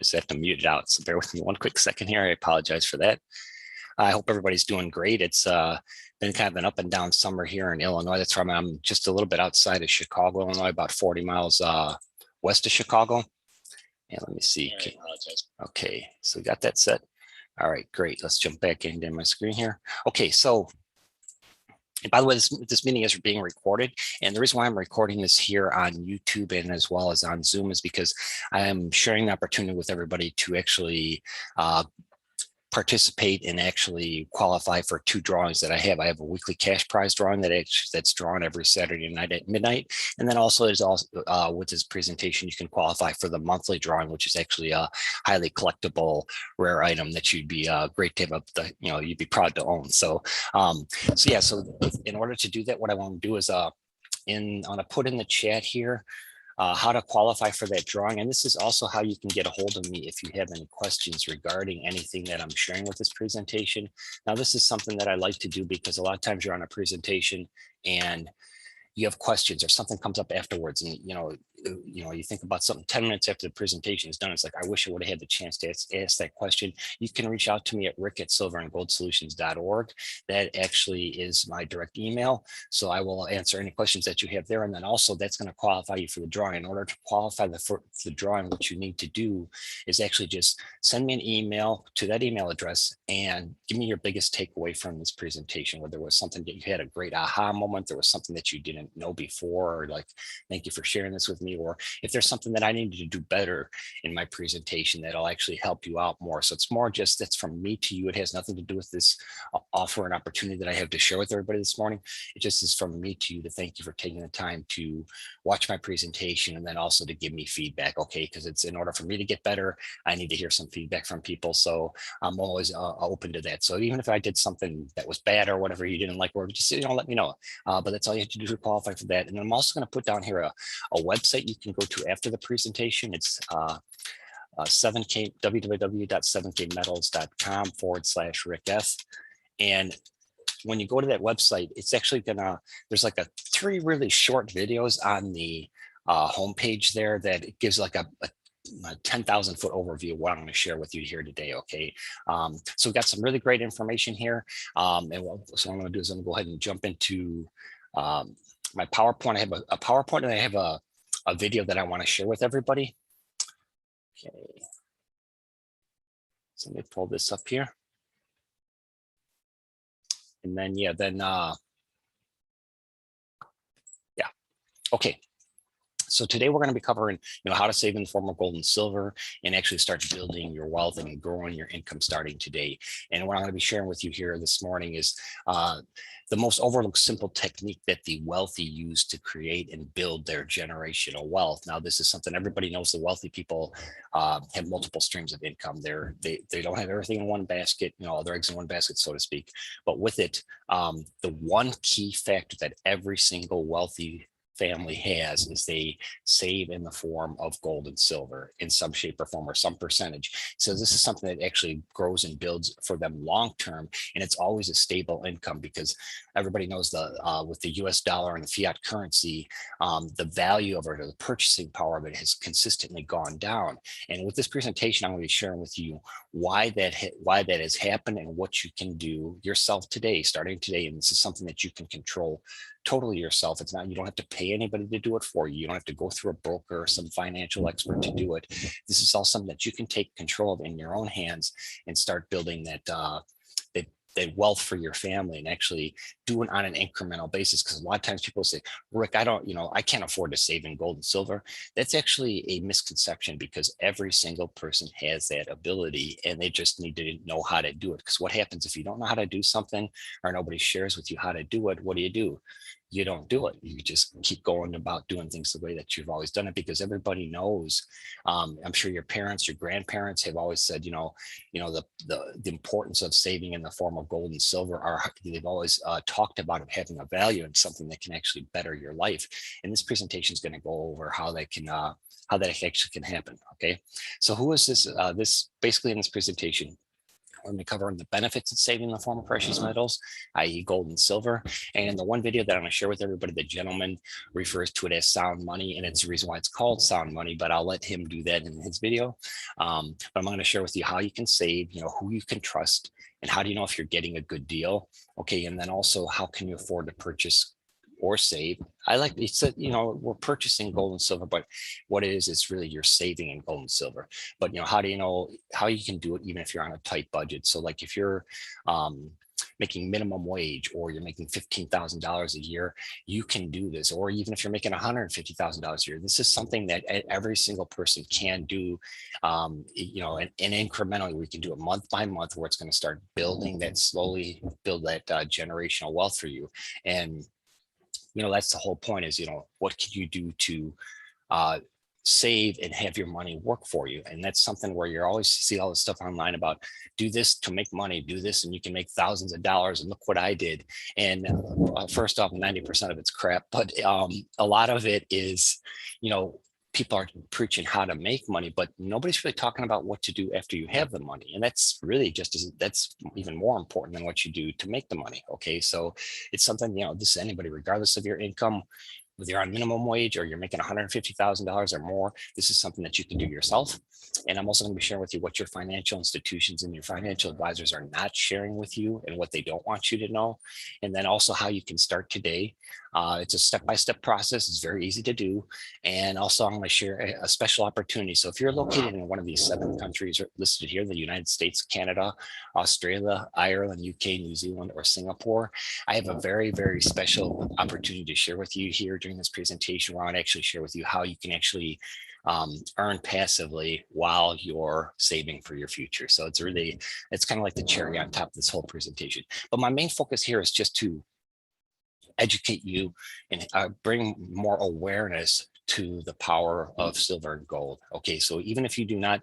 just have to mute it out. So bear with me one quick second here. I apologize for that. I hope everybody's doing great. It's been kind of an up and down summer here in Illinois. That's why I'm just a little bit outside of Chicago, Illinois, about 40 miles west of Chicago. And let me see. Okay, so we got that set. All right, great. Let's jump back into my screen here. Okay, so and by the way, this meeting is being recorded. And the reason why I'm recording this here on YouTube and as well as on Zoom is because I am sharing the opportunity with everybody to actually participate and actually qualify for 2 drawings that I have. I have a weekly cash prize drawing that's drawn every Saturday night at midnight. And then also there's also with this presentation, you can qualify for the monthly drawing, which is actually a highly collectible rare item that you'd be great to have you'd be proud to own. So so in order to do that, what I want to do is I'm gonna put in the chat here how to qualify for that drawing. And this is also how you can get a hold of me if you have any questions regarding anything that I'm sharing with this presentation. Now, this is something that I like to do because a lot of times you're on a presentation and you have questions or something comes up afterwards, and you think about something 10 minutes after the presentation is done. It's like, I wish I would have had the chance to ask that question. You can reach out to me at rick@silverandgoldsolutions.org. That actually is my direct email. So I will answer any questions that you have there. And then also that's going to qualify you for the drawing. In order to qualify for the drawing, what you need to do is actually just send me an email to that email address and give me your biggest takeaway from this presentation, whether it was something that you had a great aha moment, there was something that you didn't know before, or like, thank you for sharing this with me, or if there's something that I needed to do better in my presentation that'll actually help you out more. So it's more just that's from me to you. It has nothing to do with this offer and opportunity that I have to share with everybody this morning. It just is from me to you to thank you for taking the time to watch my presentation and then also to give me feedback, okay? Because it's in order for me to get better, I need to hear some feedback from people. So I'm always open to that. So even if I did something that was bad or whatever you didn't like, or just let me know. But that's all you have to do to qualify for that. And I'm also going to put down here a website you can go to after the presentation. It's 7K, www.7kmetals.com/rickf. And when you go to that website, it's actually there's like 3 really short videos on the homepage there that it gives like a 10,000 foot overview of what I'm going to share with you here today. Okay. So we've got some really great information here. So what I'm going to do is I'm going to go ahead and jump into my PowerPoint. I have a PowerPoint and I have a video that I want to share with everybody. Okay. So let me pull this up here. And then, okay. So today we're going to be covering, how to save in the form of gold and silver and actually start building your wealth and growing your income starting today. And what I'm going to be sharing with you here this morning is the most overlooked simple technique that the wealthy use to create and build their generational wealth. Now, this is something everybody knows. The wealthy people have multiple streams of income. They don't have everything in one basket, all their eggs in one basket, so to speak. But with it, the one key factor that every single wealthy family has is they save in the form of gold and silver in some shape or form or some percentage. So this is something that actually grows and builds for them long term, and it's always a stable income because everybody knows with the US dollar and the fiat currency, the value of it or the purchasing power of it has consistently gone down. And with this presentation, I'm going to be sharing with you why that has happened and what you can do yourself today, starting today. And this is something that you can control totally yourself. It's not, you don't have to pay anybody to do it for you. You don't have to go through a broker or some financial expert to do it. This is all something that you can take control of in your own hands and start building that wealth for your family and actually do it on an incremental basis. Because a lot of times people say, Rick, I can't afford to save in gold and silver. That's actually a misconception because every single person has that ability and they just need to know how to do it. Because what happens if you don't know how to do something or nobody shares with you how to do it? What do? You don't do it. You just keep going about doing things the way that you've always done it because everybody knows. I'm sure your parents, your grandparents have always said, the importance of saving in the form of gold and silver they've always talked about it having a value and something that can actually better your life. And this presentation is going to go over how that actually can happen. Okay. So who is this? This basically in this presentation, We're going to be covering the benefits of saving the form of precious metals, i.e. gold and silver. And the one video that I'm going to share with everybody, the gentleman refers to it as sound money, and it's the reason why it's called sound money, but I'll let him do that in his video. But I'm going to share with you how you can save, who you can trust, and how do you know if you're getting a good deal? Okay, and then also how can you afford to purchase or save? I like it said, we're purchasing gold and silver, but what it is, it's really you're saving in gold and silver. But how do you know how you can do it even if you're on a tight budget? So like if you're making minimum wage or you're making $15,000 a year, you can do this. Or even if you're making $150,000 a year, this is something that every single person can do, and incrementally we can do it month by month, where it's going to start building that, slowly build that generational wealth for you. And that's the whole point is, what can you do to save and have your money work for you? And that's something where you always see all this stuff online about do this to make money, do this and you can make thousands of dollars, and look what I did. And first off, 90% of it's crap, but a lot of it is, people are preaching how to make money, but nobody's really talking about what to do after you have the money. And that's really that's even more important than what you do to make the money. Okay. So it's something, this is anybody, regardless of your income, whether you're on minimum wage or you're making $150,000 or more, this is something that you can do yourself. And I'm also going to be sharing with you what your financial institutions and your financial advisors are not sharing with you and what they don't want you to know. And then also how you can start today. It's a step-by-step process. It's very easy to do. And also I'm going to share a special opportunity. So if you're located in one of these 7 countries listed here, the United States, Canada, Australia, Ireland, UK, New Zealand, or Singapore, I have a very, very special opportunity to share with you here during this presentation, where I want to actually share with you how you can actually earn passively while you're saving for your future. So it's kind of like the cherry on top of this whole presentation. But my main focus here is just to educate you and bring more awareness to the power of silver and gold. Okay, so even if you do not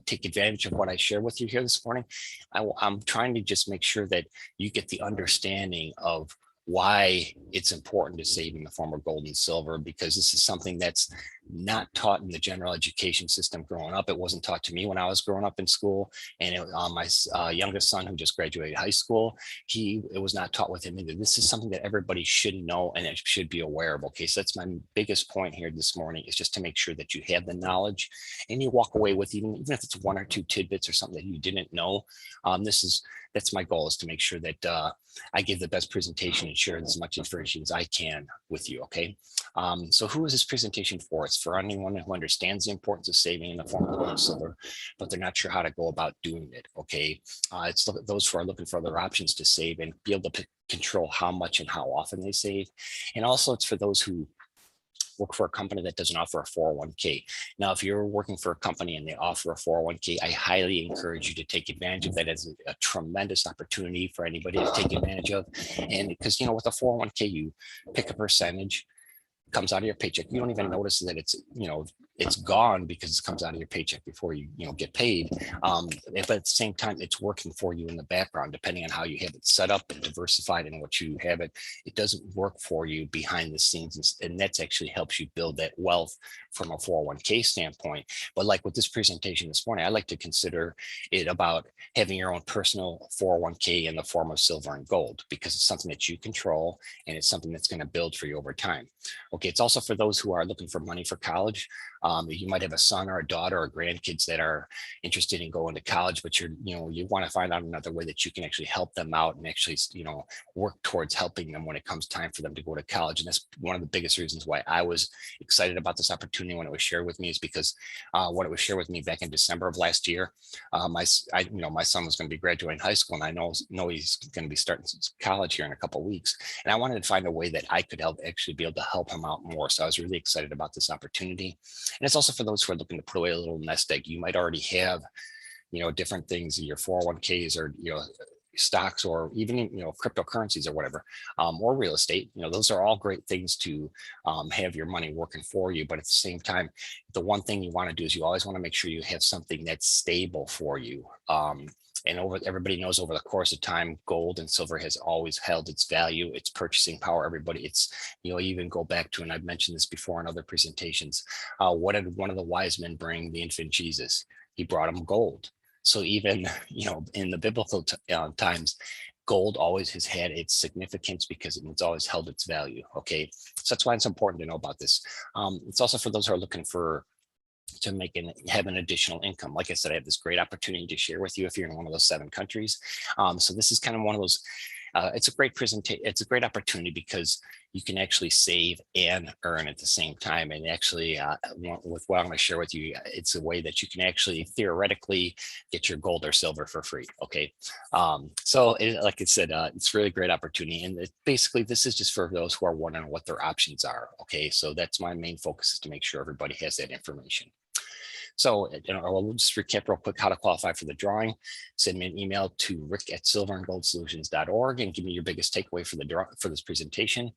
take advantage of what I share with you here this morning, I'm trying to just make sure that you get the understanding of why it's important to save in the form of gold and silver, because this is something that's not taught in the general education system growing up. It wasn't taught to me when I was growing up in school. And my youngest son, who just graduated high school, it was not taught with him either. This is something that everybody should know and it should be aware of. Okay, so that's my biggest point here this morning, is just to make sure that you have the knowledge and you walk away with, even if it's 1 or 2 tidbits or something that you didn't know. That's my goal, is to make sure that I give the best presentation and share as much information as I can with you. Okay. So who is this presentation for? It's for anyone who understands the importance of saving in the form of gold and silver, but they're not sure how to go about doing it. Okay. It's those who are looking for other options to save and be able to control how much and how often they save. And also it's for those who work for a company that doesn't offer a 401k. Now, if you're working for a company and they offer a 401k, I highly encourage you to take advantage of that as a tremendous opportunity for anybody to take advantage of. And because, with a 401k, you pick a percentage, comes out of your paycheck. You don't even notice that it's gone because it comes out of your paycheck before you get paid. But at the same time, it's working for you in the background, depending on how you have it set up and diversified and what you have it. It doesn't work for you behind the scenes, and that's actually helps you build that wealth from a 401k standpoint. But like with this presentation this morning, I like to consider it about having your own personal 401k in the form of silver and gold, because it's something that you control and it's something that's going to build for you over time. Okay, it's also for those who are looking for money for college. You might have a son or a daughter or grandkids that are interested in going to college, but you want to find out another way that you can actually help them out and actually, work towards helping them when it comes time for them to go to college. And that's one of the biggest reasons why I was excited about this opportunity when it was shared with me, is because when it was shared with me back in December of last year, my son was going to be graduating high school, and I know he's going to be starting college here in a couple of weeks. And I wanted to find a way that I could actually be able to help him out more. So I was really excited about this opportunity. And it's also for those who are looking to put away a little nest egg. You might already have, different things in your 401ks or, stocks, or even, cryptocurrencies or whatever, or real estate. Those are all great things to have your money working for you. But at the same time, the one thing you want to do is you always want to make sure you have something that's stable for you. And everybody knows over the course of time, gold and silver has always held its value, its purchasing power. Everybody, even go back to, and I've mentioned this before in other presentations, what did one of the wise men bring the infant Jesus? He brought him gold. So even, in the biblical times, gold always has had its significance because it's always held its value. Okay, so that's why it's important to know about this. It's also for those who are looking to have an additional income. Like I said, I have this great opportunity to share with you if you're in one of those 7 countries. So this is kind of one of those. It's a great presentation. It's a great opportunity because you can actually save and earn at the same time. And actually, with what I'm going to share with you, it's a way that you can actually theoretically get your gold or silver for free. Okay, like I said, it's really a great opportunity. And basically, this is just for those who are wondering what their options are. Okay, so that's my main focus, is to make sure everybody has that information. So I'll just recap real quick how to qualify for the drawing. Send me an email to rick@silverandgoldsolutions.org and give me your biggest takeaway for this presentation.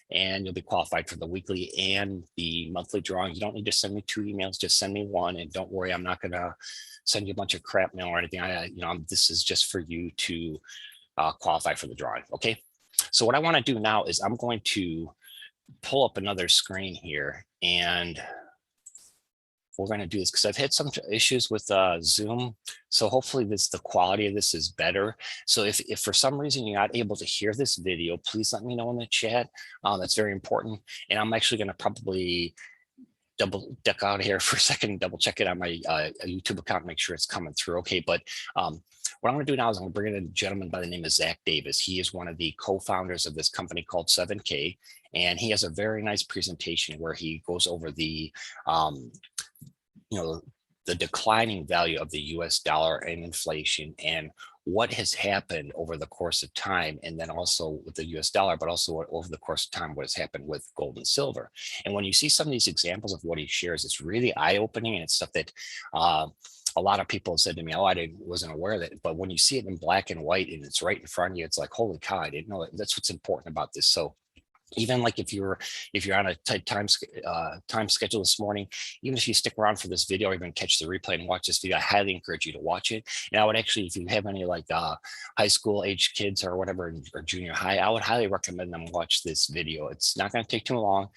And you'll be qualified for the weekly and the monthly drawing. You don't need to send me 2 emails, just send me one. And don't worry, I'm not going to send you a bunch of crap mail or anything. This is just for you to qualify for the drawing. Okay. So what I want to do now is I'm going to pull up another screen here, and we're going to do this because I've had some issues with Zoom. So hopefully the quality of this is better. So if for some reason you're not able to hear this video, please let me know in the chat. That's very important. And I'm actually going to probably double duck out here for a second and double check it on my YouTube account, make sure it's coming through. Okay, but what I'm going to do now is I'm going to bring in a gentleman by the name of Zach Davis. He is one of the co-founders of this company called 7K, and he has a very nice presentation where he goes over the the declining value of the US dollar and inflation, and what has happened over the course of time, and then also with the US dollar, but also over the course of time, what has happened with gold and silver. And when you see some of these examples of what he shares, it's really eye-opening, and it's stuff that a lot of people have said to me, oh, wasn't aware of that. But when you see it in black and white and it's right in front of you, it's like, holy cow, I didn't know it. That's what's important about this. So even like if you're on a tight time schedule this morning, even if you stick around for this video or even catch the replay and watch this video, I highly encourage you to watch it. And I would actually, if you have any like high school age kids or whatever, or junior high, I would highly recommend them watch this video. It's not going to take too long.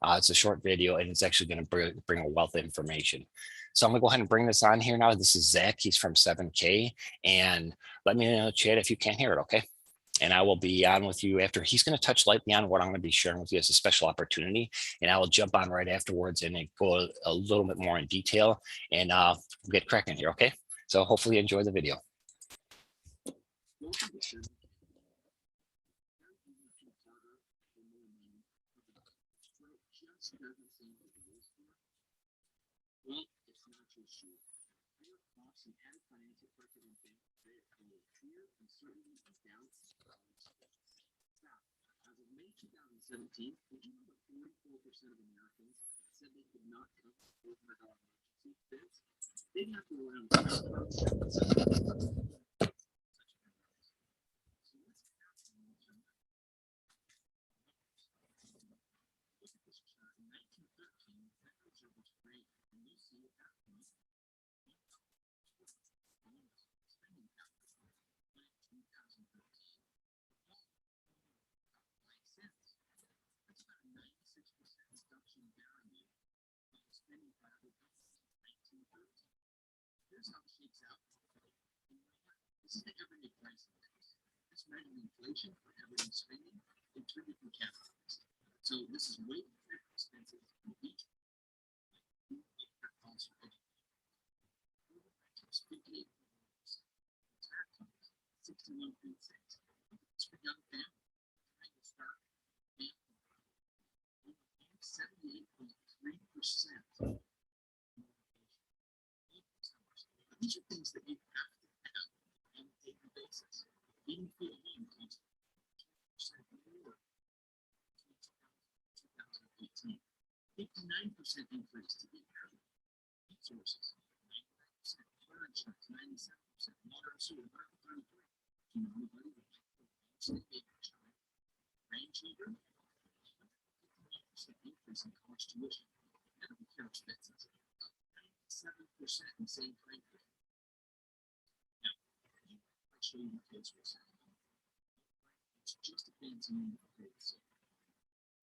It's a short video, and it's actually going to bring a wealth of information. So I'm going to go ahead and bring this on here now. This is Zach. He's from 7K. And let me know in the chat if you can't hear it, okay? And I will be on with you after. He's going to touch lightly on what I'm going to be sharing with you as a special opportunity. And I will jump on right afterwards and go a little bit more in detail, and get cracking here, okay? So hopefully you enjoy the video. As of May 2017, did you know that 44% of Americans said they could not cover $400 emergency expense? They'd have to rely on credit cards. So what's happening? Look at this chart. In 1913, the Federal Reserve was created, and you see at that point, spending power. But in 2013, that's about a 96% reduction in value of the spending power of the 1913. Here's how it shakes out. This is the everyday price index. This measures inflation for everyday spending and typically capitalized. So this is way more expensive than each cost for education. 58 61.6. For young families, trying to start 78.3%. These are things that you have to have on a daily basis. Even food at home costs 2% more. 2018, 59% increase to eat healthy. Resources, 99%. Car insurance, 97%. Water and sewer, 33%. Do you know anybody that state acres, grandchildren? 59% increase in college tuition. Medical care expenses, 97% in the same time frame. Now, I'll show you the kids for a second. It just depends on the kids.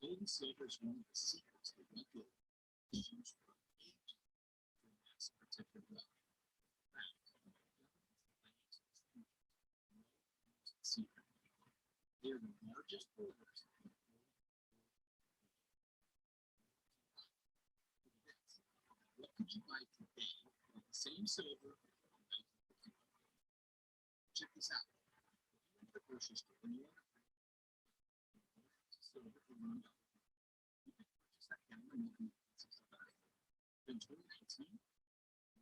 Gold and silver is one of the secrets that we get is used for age for mass protective wealth. just orders. What could you buy today with the same silver? Check this out. If you went to the grocery store and you want silver for $1, you could purchase that gallon of milk for 65. In 2019, 1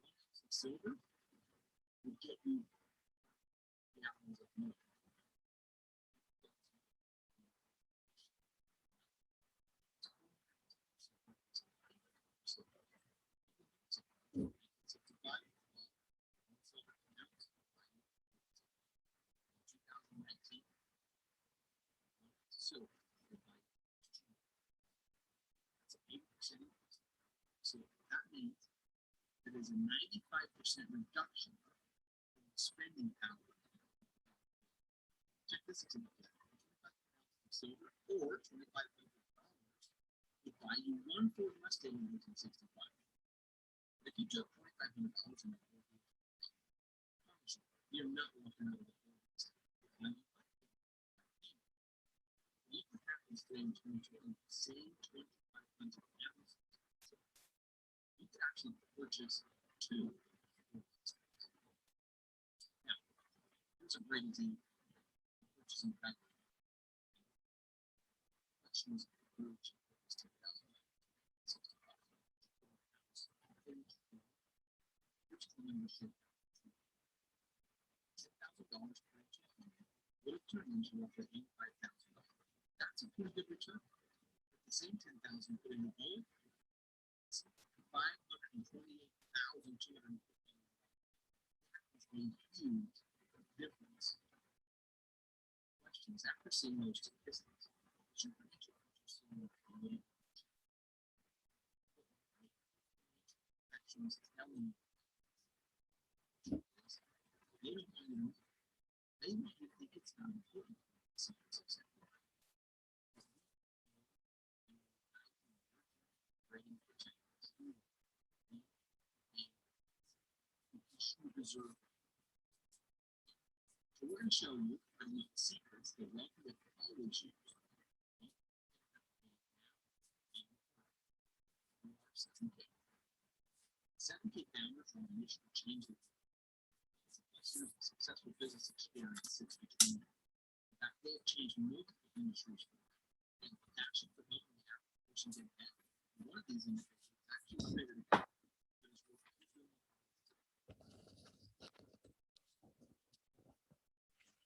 ounce of silver would get you gallons of milk. So that's an 8% increase. So that means there is a 95% reduction in spending power. Check this example out. 25 pounds of silver or $2,500 would buy you one Ford Mustang in 1965. But if you took $2,500 and you're not walking out of the Ford Mustang. Even happens today in 2020, the same 2,500 pounds. So you could actually purchase two. Now, here's a great example. Purchasing back. Questions which is $10,000. Here's the membership. $10,000 per would have turned into roughly $85,000. That's a pretty good return. At the same $10,000 put in the bowl, it's $528,250. That is a huge difference. Questions after seeing those statistics, is your financial future similar to the actions telling you they might think it's not important. Reserve. So we're going to show you the secrets that we can always use. 7K founders from the mission to change the world. Successful business experience sits between them. In fact, they have changed multiple industries and passion for helping the average person get better. One of these individuals actually created a company that is worth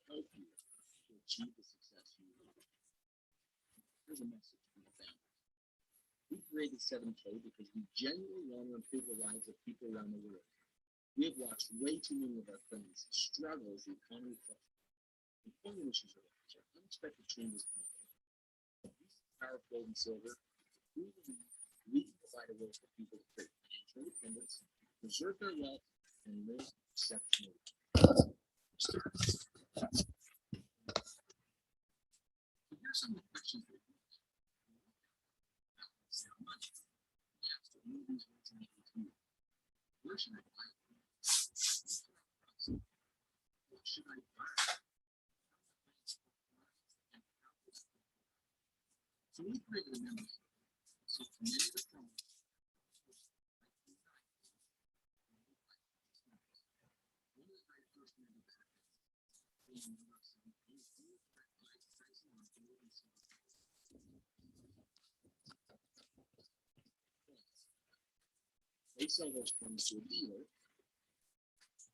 help you to achieve the success you want. Here's a message from the founders. We created 7K because we genuinely want to improve the lives of people around the world. We have watched way too many of our friends struggle as the economy falls. Employment issues arise, or unexpected changes come up. These power of gold and silver, we believe we can provide a way for people to create financial independence, preserve their wealth, and live exceptionally. So here's some of the questions that we ask. How much? Yes, to one of these ones in the where should I buy it? What should I buy? So we created a membership. So for many of the phones, one of the very first members they sell those coins to a dealer,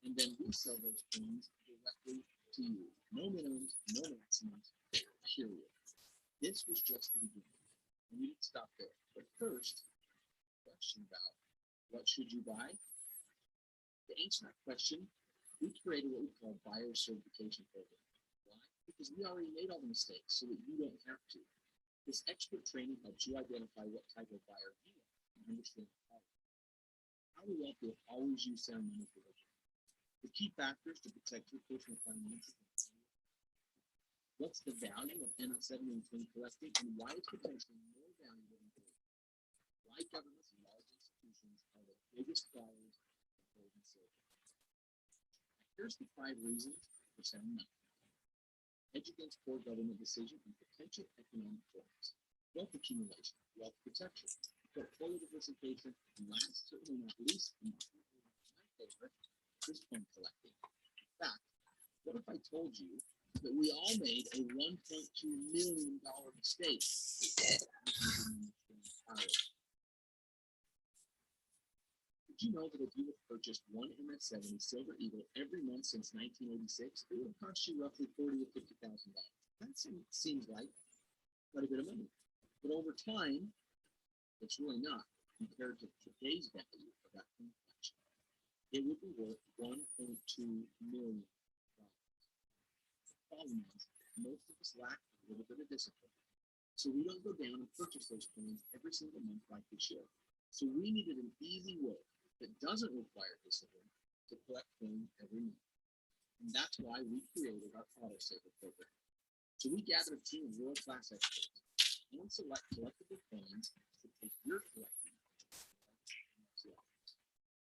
and then we sell those coins directly to you. No minimums, no maximums, period. This was just the beginning. And we didn't stop there. But first, question about what should you buy? To answer that question, we created what we call buyer certification program. Why? Because we already made all the mistakes so that you don't have to. This expert training helps you identify what type of buyer you are and understand the problem. How we help you always use sound manipulation. The key factors to protect your personal finances. What's the value of NS7 and collecting, and why it's potentially more valuable than gold? Why governments and large institutions are the biggest buyers of gold and silver. Here's the 5 reasons for sound money. hedge against poor government decision and potential economic forms, wealth accumulation, wealth protection, portfolio diversification, and last, certainly not least, and my favorite, is coin collecting. In fact, what if I told you that we all made a $1.2 million mistake? Did you know that if you have purchased one MS-70 Silver Eagle every month since 1986, it would cost you roughly $40,000 to $50,000? That seems like quite a bit of money. But over time, it's really not compared to today's value of that collection. It would be worth $1.2 million. The problem is, most of us lack a little bit of discipline. So we don't go down and purchase those coins every single month like we should. So we needed an easy way that doesn't require discipline to collect coins every month. And that's why we created our Auto Saver program. So we gathered a team of world-class experts and select collectible coins to take your collection.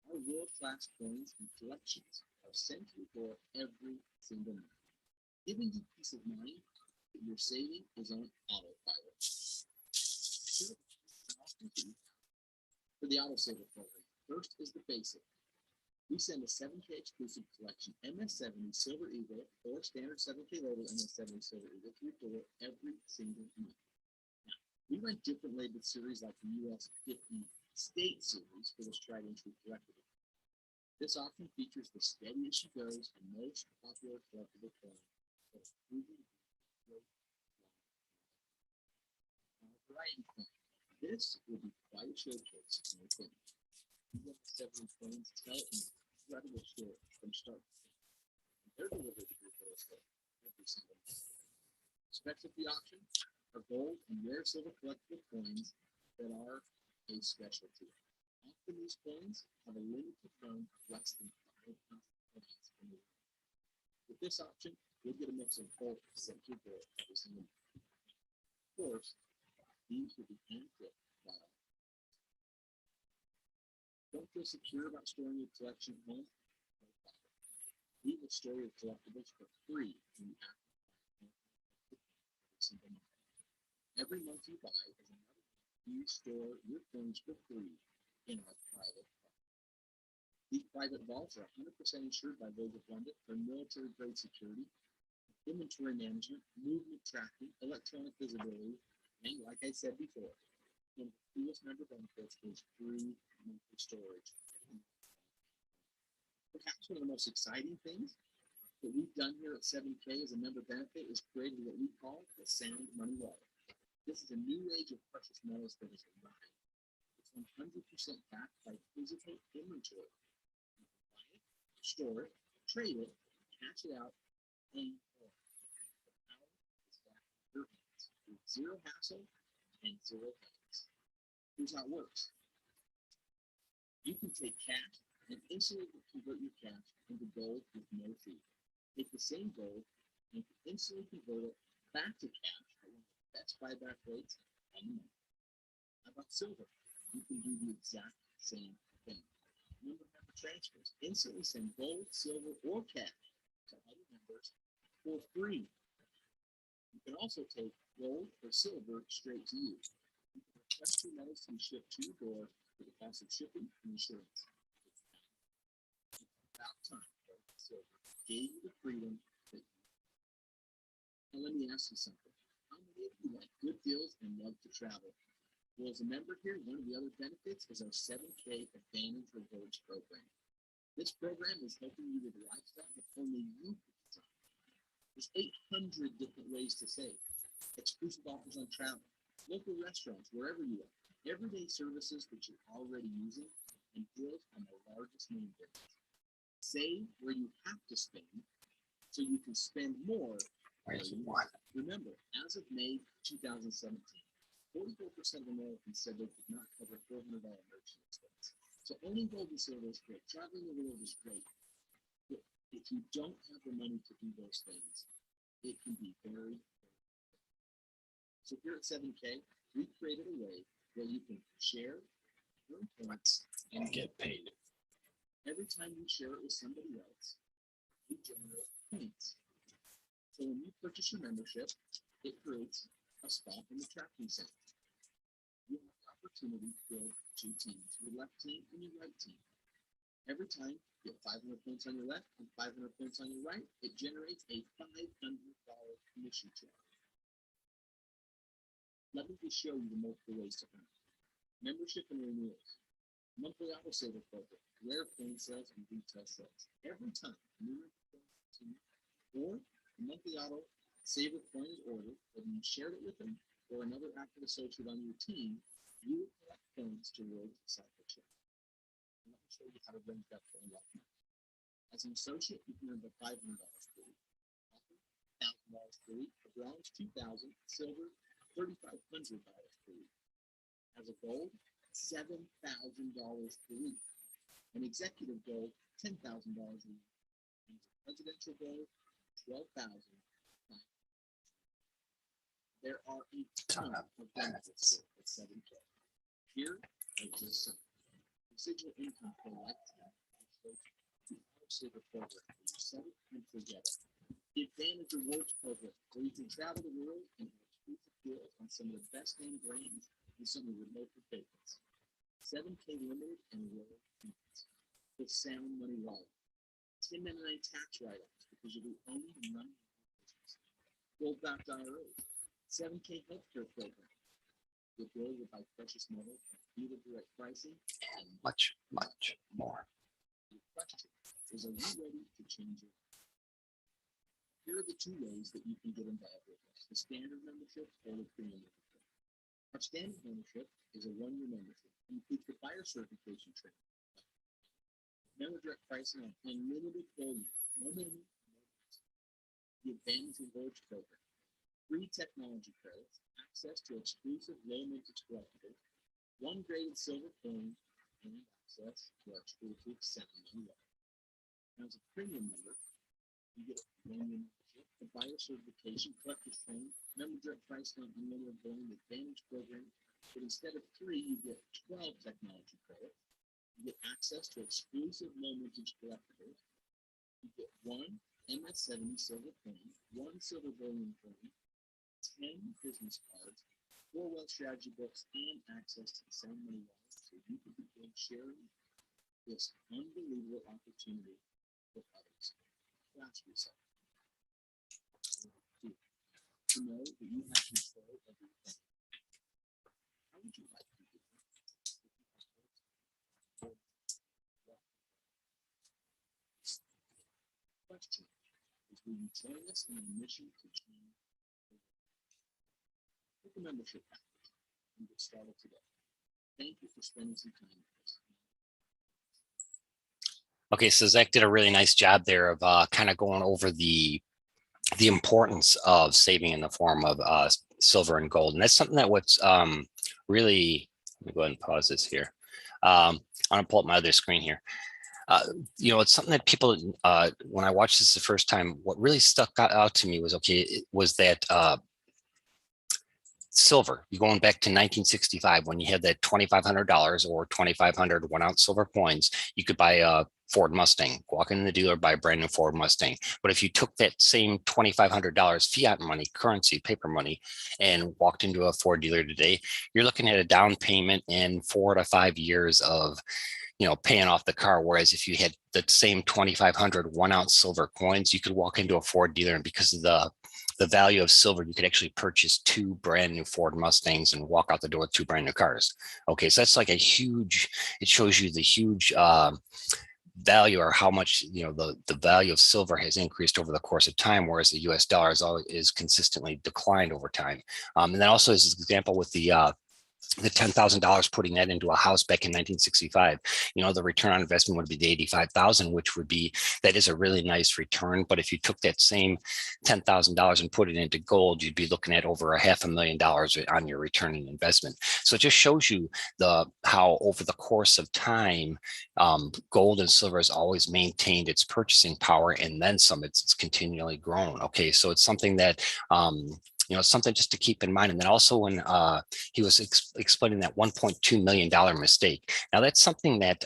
Our world-class coins and collections are sent to your door every single month, giving you peace of mind that your saving is on autopilot. For the Auto Saver program, first is the basic. We send a 7K exclusive collection MS-70 Silver Eagle or standard 7K label MS-70 Silver Eagle to your door every single month. Now, we run different labeled series like the US 50 State Series for this tried and true collectible. This option features the steady as she goes and most popular collectible coin that is proven great variety coin. This will be quite a showcase in your opinion. You get the 7 coins tell an incredible story from start to finish. And they're delivered to your doorstep every single month. Specialty options are gold and rare silver collectible coins that are a specialty. Often these coins have a limited run of less than 5 coins in the world. With this option, you'll get a mix of both sent to your door every single month. Of course, these will be handpicked by us. Don't feel secure about storing your collection at home? We will store your collectibles for free when you every single month. Every month you buy is another month you store your coins for free in our private vault. These private vaults are 100% insured by Lloyd's of London for military grade security, inventory management, movement tracking, electronic visibility, and like I said before, one of the coolest member benefits is free monthly storage. Perhaps one of the most exciting things that we've done here at 7K as a member benefit is created what we call the Sound Money Wallet. This is a new age of precious metals that has arrived. It's 100% backed by physical inventory. You can buy it, store it, trade it, cash it out, and more. The power is back in your hands with zero hassle and zero headaches. Here's how it works. You can take cash and instantly convert your cash into gold with no fee. Take the same gold and instantly convert it back to cash at one of the best buyback rates on the market. How about silver? You can do the exact same thing. Member transfers. Instantly send gold, silver, or cash to other members for free. You can also take gold or silver straight to you. You can request your metals to be shipped to your door for the cost of shipping and insurance. It's about time gold and silver gave you the freedom that you need. Now let me ask you something. How many of you like good deals and love to travel? Well, as a member here, one of the other benefits is our 7K Advantage Rewards program. This program is helping you with a lifestyle that only you can design. There's 800 different ways to save. Exclusive offers on travel, local restaurants, wherever you are, everyday services that you're already using, and deals on the largest name brands. Save where you have to spend so you can spend more where you want. Remember, as of May 2017, 44% of Americans said they could not cover $400 emergency expense. So owning gold and silver is great. Traveling the world is great. But if you don't have the money to do those things, it can be very, very difficult. So here at 7K, we created a way where you can share, earn points, and get paid. Every time you share it with somebody else, you generate points. So when you purchase your membership, it creates a spot in the tracking center. You have the opportunity to build two teams, your left team and your right team. Every time you get 500 points on your left and 500 points on your right, it generates a $500 commission check. Let me just show you the multiple ways to earn. Membership and renewals. Monthly auto saver program, rare coin sales and retail sales. Every time a new team or a monthly auto saver coin is ordered, whether you shared it with them or another active associate on your team, you will collect coins towards the cycle check. Let me show you how to rank that coin up. As an associate, you can earn the $500 per week, $1,000 per week, a bronze $2,000, silver $3,500 per week. As a gold, $7,000 per week. An executive gold, $10,000 a week. And a presidential gold, $12,000. There are a ton of benefits at 7K. Here are just some. Residual income for lifetime. The Saver program. You set it and forget it. The Advantage Rewards program, where you can travel the world and have exclusive deals on some of the best name brands and some of your local favorites. 7K limited and lower fees. With sound money wallet. 1099 tax write-offs because you're the only money business. Gold-backed IRAs. 7K healthcare program. The ability to buy precious metals and dealer direct pricing and Much more. The question is, are you ready to change your life? Here are the two ways that you can get involved with us: the standard membership or the premium membership. Our standard membership is a one-year membership. It includes the buyer certification training, member direct pricing on unlimited volume, no minimum, the Advantage Rewards program, free technology credits, access to exclusive low mintage collectibles, one graded silver coin, and access to our exclusive sound money wallet. As a premium member, you get a one-year membership, the buyer certification, collector's training, member direct pricing on unlimited volume, Advantage program. But instead of 3, you get 12 technology credits. You get access to exclusive low mintage collectibles. You get 1 MS-70 silver coin, 1 silver bullion coin, 10 business cards, 4 wealth strategy books, and access to the sound money wallet, so you can begin sharing this unbelievable opportunity with others. Ask yourself, to know that you have control of your thing. How would you like to do that? Question is, will you join us in our mission to change the world? Pick a membership package and get started today. Thank you for spending some time with us. Okay, so Zach did a really nice job there of kind of going over the importance of saving in the form of silver and gold. And that's something that what's really, let me go ahead and pause this here. I'm gonna pull up my other screen here. It's something that people, when I watched this the first time, what really stuck out to me was, was that silver. You're going back to 1965 when you had that $2,500 or 2,500 1-ounce silver coins. You could buy a Ford Mustang, walk in the dealer, buy a brand new Ford Mustang. But if you took that same $2,500 fiat money, currency, paper money, and walked into a Ford dealer today, you're looking at a down payment in 4 to 5 years of paying off the car. Whereas if you had the same 2,500 1-ounce silver coins, you could walk into a Ford dealer, and because of the value of silver, you could actually purchase 2 brand new Ford Mustangs and walk out the door with 2 brand new cars. Okay, so that's like it shows you the huge value, or how much the value of silver has increased over the course of time, whereas the US dollar is consistently declined over time. And then also as an example with the $10,000, putting that into a house back in 1965, the return on investment would be the 85,000, which would be, that is a really nice return. But if you took that same $10,000 and put it into gold, you'd be looking at over $500,000 on your return on investment. So it just shows you how over the course of time, gold and silver has always maintained its purchasing power, and then some. It's continually grown. Okay, so it's something that something just to keep in mind. And then also when he was explaining that $1.2 million mistake. Now that's something that,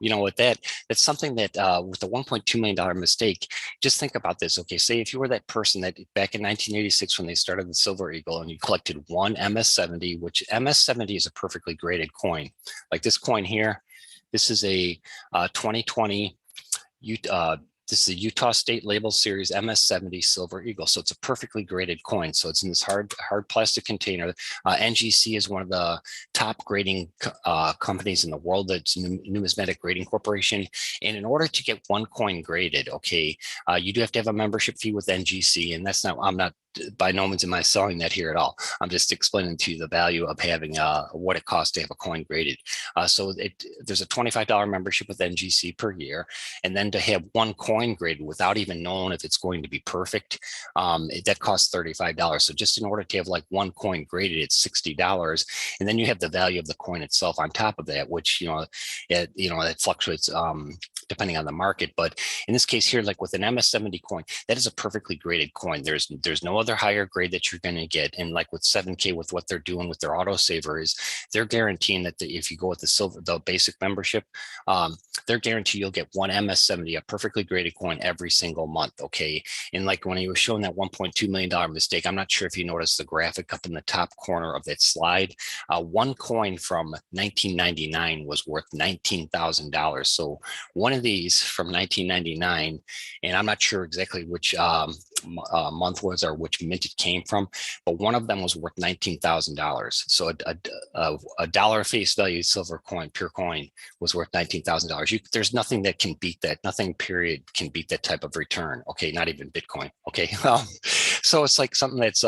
with that's something that with the $1.2 million mistake, just think about this. Okay, say if you were that person that back in 1986 when they started the Silver Eagle and you collected one MS-70, which MS-70 is a perfectly graded coin. Like this coin here, this is a 2020 this is a Utah State Label Series MS-70 Silver Eagle. So it's a perfectly graded coin. So it's in this hard plastic container. NGC is one of the top grading companies in the world. That's Numismatic Grading Corporation. And in order to get one coin graded, okay, you do have to have a membership fee with NGC. And that's not, I'm not, by no means am I selling that here at all. I'm just explaining to you the value of having what it costs to have a coin graded. So there's a $25 membership with NGC per year. And then to have one coin graded without even knowing if it's going to be perfect, that costs $35. So just in order to have like one coin graded, it's $60. And then you have the value of the coin itself on top of that, which, it fluctuates depending on the market. But in this case here, like with an MS-70 coin, that is a perfectly graded coin. There's no other higher grade that you're going to get. And like with 7K, with what they're doing with their autosaver is they're guaranteeing that if you go with the basic membership, they're guaranteed you'll get one MS-70, a perfectly graded coin every single month. Okay. And like when he was showing that $1.2 million mistake, I'm not sure if you noticed the graphic up in the top corner of that slide. One coin from 1999 was worth $19,000. So one of these from 1999, and I'm not sure exactly which month was or which mint it came from, but one of them was worth $19,000. So a dollar face value silver coin, pure coin, was worth $19,000. There's nothing that can beat that. Nothing period can beat that type of return. Okay, not even Bitcoin. Okay, so it's like something that's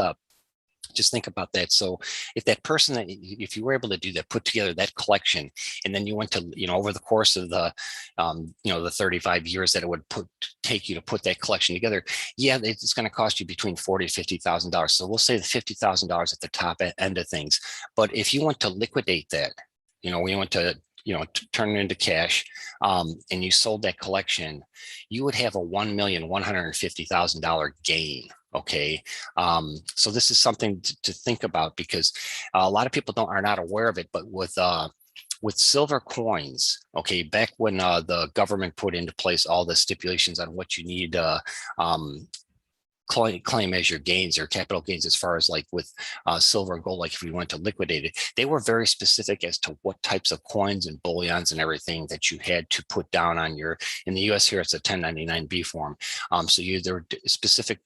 just think about that. So if that person that if you were able to do that, put together that collection, and then you went to, over the course of the, the 35 years that it would take you to put that collection together, yeah, it's going to cost you between $40,000 to $50,000. So we'll say the $50,000 at the top end of things. But if you want to liquidate that, we went to turn it into cash, and you sold that collection, you would have a $1,150,000 gain. Okay, so this is something to think about, because a lot of people are not aware of it. But with silver coins, okay, back when the government put into place all the stipulations on what you need claim as your gains or capital gains, as far as like with silver and gold, like if we want to liquidate it, they were very specific as to what types of coins and bullions and everything that you had to put down on in the US here, it's a 1099B form. So there were specific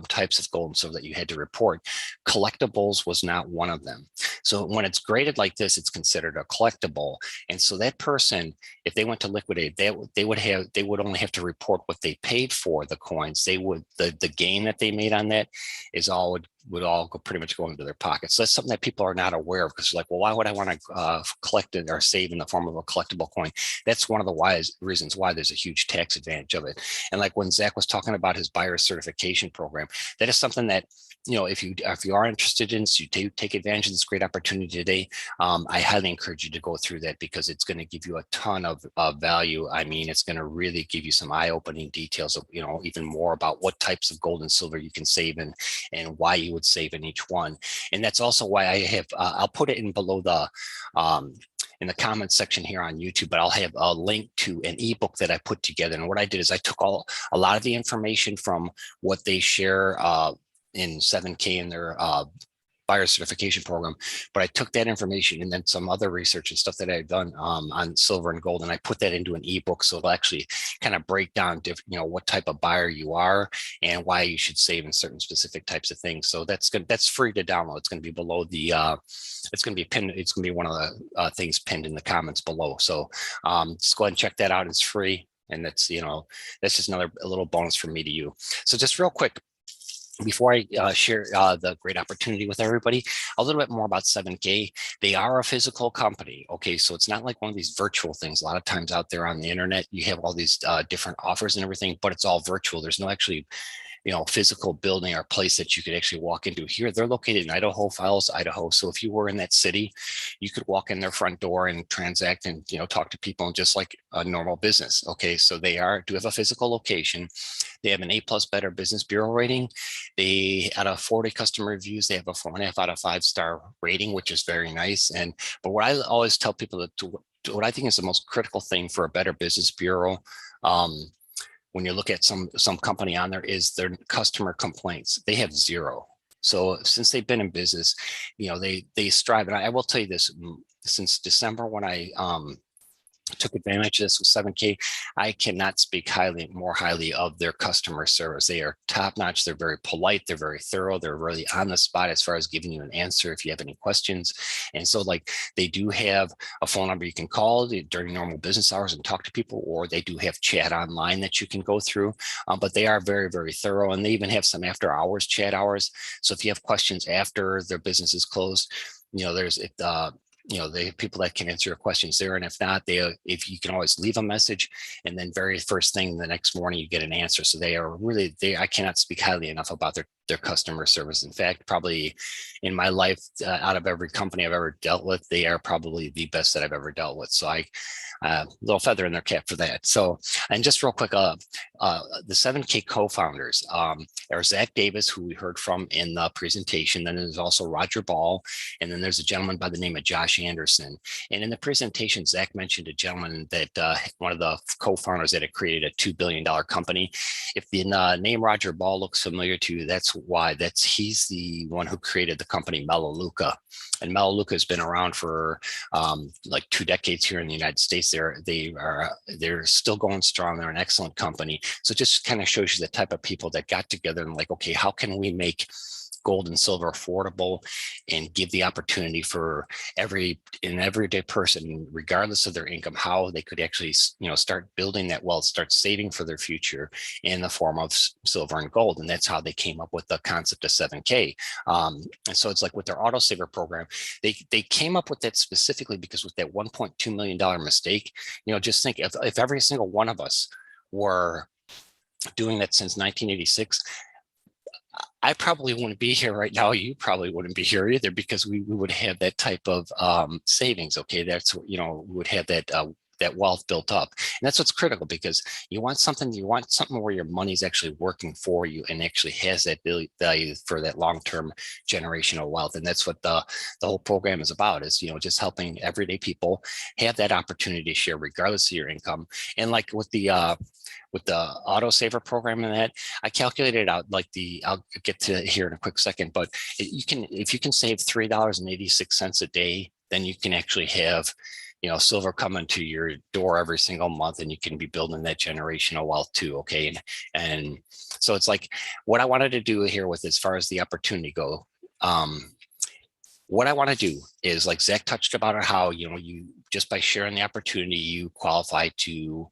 types of gold and silver that you had to report. Collectibles was not one of them. So when it's graded like this, it's considered a collectible. And so that person, if they went to liquidate, they would only have to report what they paid for the coins. They would, the gain that they made on that would all go pretty much go into their pockets. So that's something that people are not aware of, because they're like, well, why would I want to collect it or save in the form of a collectible coin? That's one of the reasons why there's a huge tax advantage of it. And like when Zach was talking about his buyer certification program, that is something that, if you are interested in, so you take advantage of this great opportunity today, I highly encourage you to go through that, because it's going to give you a ton of value. I mean, it's going to really give you some eye-opening details of, even more about what types of gold and silver you can save in, and why you would save in each one. And that's also why I have, I'll put it in below the, in the comments section here on YouTube, but I'll have a link to an ebook that I put together. And what I did is I took a lot of the information from what they share in 7K in their buyer certification program, but I took that information and then some other research and stuff that I've done on silver and gold, and I put that into an ebook. So it'll actually kind of break down what type of buyer you are and why you should save in certain specific types of things. So that's good. That's free to download. It's going to be below the it's going to be pinned. It's going to be one of the things pinned in the comments below. So just go ahead and check that out. It's free. And that's, that's just a little bonus from me to you. So just real quick, before I share the great opportunity with everybody, a little bit more about 7K. They are a physical company. Okay, so it's not like one of these virtual things. A lot of times out there on the internet, you have all these different offers and everything, but it's all virtual. There's no actually physical building or place that you could actually walk into. Here, they're located in Idaho Falls, Idaho. So if you were in that city, you could walk in their front door and transact and talk to people just like a normal business. Okay, so they do have a physical location. They have an A+ Better Business Bureau rating. They, out of 40 customer reviews, they have a 4.5 out of 5-star rating, which is very nice. But what I always tell people what I think is the most critical thing for a Better Business Bureau, when you look at some company on there, is their customer complaints. They have zero. So since they've been in business, they strive. And I will tell you this, since December, when I took advantage of this with 7K, I cannot speak more highly of their customer service. They are top notch. They're very polite. They're very thorough. They're really on the spot as far as giving you an answer if you have any questions. And so they do have a phone number you can call during normal business hours and talk to people, or they do have chat online that you can go through. But they are very, very thorough. And they even have some after hours chat hours. So if you have questions after their business is closed, they have people that can answer your questions there. And if not, if you can always leave a message, and then very first thing the next morning you get an answer. So I cannot speak highly enough about their customer service. In fact, probably in my life, out of every company I've ever dealt with, they are probably the best that I've ever dealt with. So little feather in their cap for that. So, and just real quick, the 7K co-founders are Zach Davis, who we heard from in the presentation. Then there's also Roger Ball. And then there's a gentleman by the name of Josh Anderson. And in the presentation, Zach mentioned a gentleman that one of the co-founders that had created a $2 billion company. If the name Roger Ball looks familiar to you, that's why. He's the one who created the company Melaleuca. And Melaleuca has been around for like 2 decades here in the United States. They're still going strong. They're an excellent company. So it just kind of shows you the type of people that got together and okay, how can we make gold and silver affordable and give the opportunity for an everyday person, regardless of their income, how they could actually start building that wealth, start saving for their future in the form of silver and gold. And that's how they came up with the concept of 7K. And so it's like with their autosaver program, they came up with that specifically because with that $1.2 million mistake, just think if every single one of us were doing that since 1986, I probably wouldn't be here right now. You probably wouldn't be here either, because we would have that type of savings. Okay, that's we would have that wealth built up, and that's what's critical, because you want something where your money's actually working for you and actually has that value for that long-term generational wealth. And that's what the whole program is about, is just helping everyday people have that opportunity to share regardless of your income. And like with the autosaver program and that, I calculated out I'll get to it here in a quick second, but if you can save $3.86 a day, then you can actually have silver coming to your door every single month, and you can be building that generational wealth too. Okay. And so it's like what I wanted to do here with, as far as the opportunity go, what I want to do is, like Zach touched about, how, you just by sharing the opportunity, you qualify to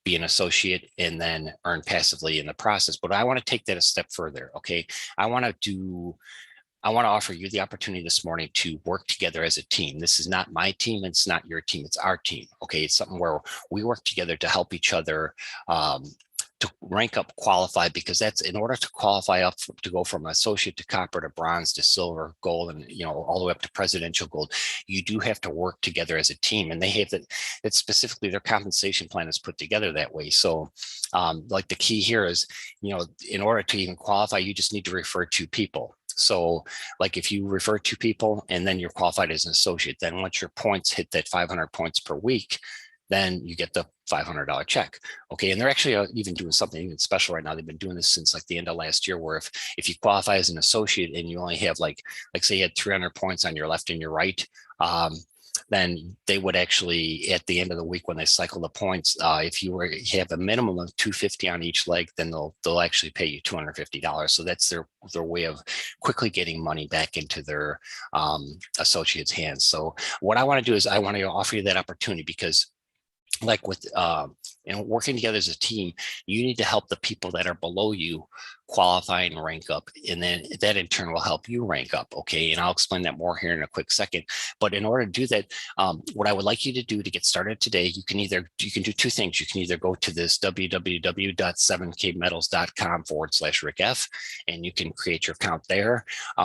be an associate and then earn passively in the process. But I want to take that a step further. Okay. I want to offer you the opportunity this morning to work together as a team. This is not my team. It's not your team. It's our team. Okay. It's something where we work together to help each other to rank up, qualify, because that's in order to qualify up to go from associate to copper to bronze to silver, gold, and all the way up to presidential gold. You do have to work together as a team, and they have that specifically their compensation plan is put together that way. So like the key here is, in order to even qualify, you just need to refer 2 people. So like if you refer 2 people and then you're qualified as an associate, then once your points hit that 500 points per week, then you get the $500 check. Okay. And they're actually even doing something even special right now. They've been doing this since like the end of last year, where if you qualify as an associate and you only have like say you had 300 points on your left and your right, then they would actually, at the end of the week when they cycle the points, if you have a minimum of 250 on each leg, then they'll actually pay you $250. So that's their way of quickly getting money back into their associates' hands. So what I want to do is I want to offer you that opportunity, because like with And working together as a team, you need to help the people that are below you qualify and rank up. And then that in turn will help you rank up. Okay. And I'll explain that more here in a quick second. But in order to do that, what I would like you to do to get started today, you can do two things. You can either go to this www.7kmetals.com/rickf, and you can create your account there.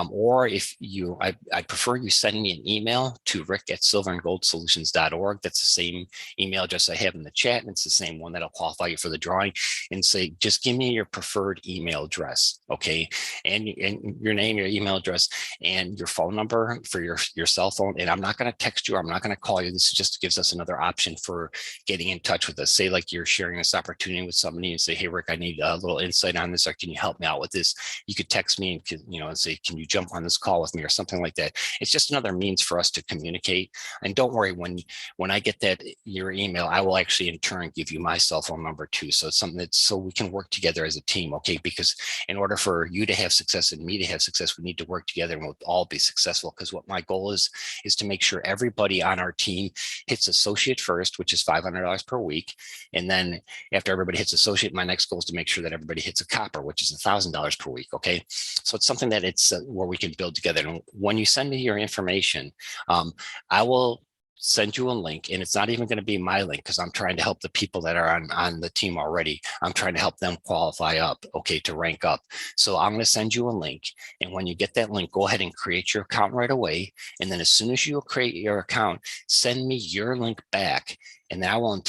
Or if you, I prefer you send me an email to rick@silverandgoldsolutions.org. That's the same email address I have in the chat, and it's the same one that'll qualify you for the drawing. And say, just give me your preferred email address, okay, and your name, your email address, and your phone number for your cell phone. And I'm not going to text you, I'm not going to call you. This just gives us another option for getting in touch with us. Say like you're sharing this opportunity with somebody and say, hey Rick, I need a little insight on this, or can you help me out with this? You could text me and and say, can you jump on this call with me, or something like that. It's just another means for us to communicate. And don't worry, when I get that your email, I will actually in turn give you my cell phone number too. So it's something that's so we can work together as a team, okay? Because in order for you to have success and me to have success, we need to work together and we'll all be successful. Because what my goal is to make sure everybody on our team hits associate first, which is $500 per week. And then after everybody hits associate, my next goal is to make sure that everybody hits a copper, which is $1,000 per week, okay? So it's something that it's where we can build together. And when you send me your information, I will send you a link, and it's not even going to be my link because I'm trying to help the people that are on the team already. I'm trying to help them qualify up, okay, to rank up. So I'm going to send you a link, and when you get that link, go ahead and create your account right away. And then as soon as you create your account, send me your link back, and then I will in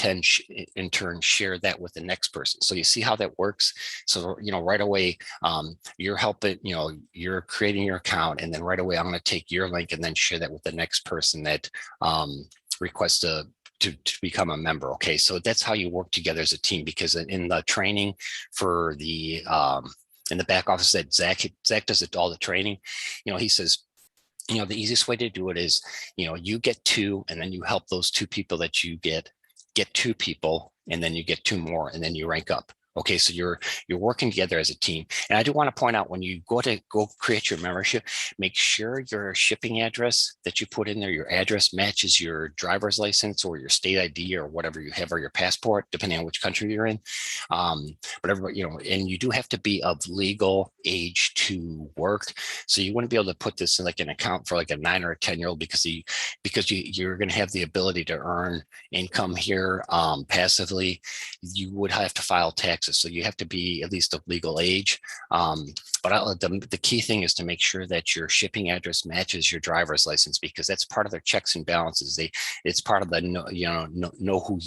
turn share that with the next person. So you see how that works. So right away, you're helping, you're creating your account, and then right away I'm going to take your link and then share that with the next person that requests to become a member. Okay, so that's how you work together as a team. Because in the training for the in the back office that Zach does it, all the training, he says, the easiest way to do it is, you get two, and then you help those two people that you get two people, and then you get two more, and then you rank up. Okay, so you're working together as a team. And I do want to point out, when you go create your membership, make sure your shipping address that you put in there, your address matches your driver's license or your state ID or whatever you have, or your passport, depending on which country you're in. But everybody, and you do have to be of legal age to work. So you wouldn't be able to put this in like an account for like a 9 or a 10-year-old because you're going to have the ability to earn income here passively. You would have to file taxes. So you have to be at least of legal age. But the key thing is to make sure that your shipping address matches your driver's license, because that's part of their checks and balances. It's part of the know who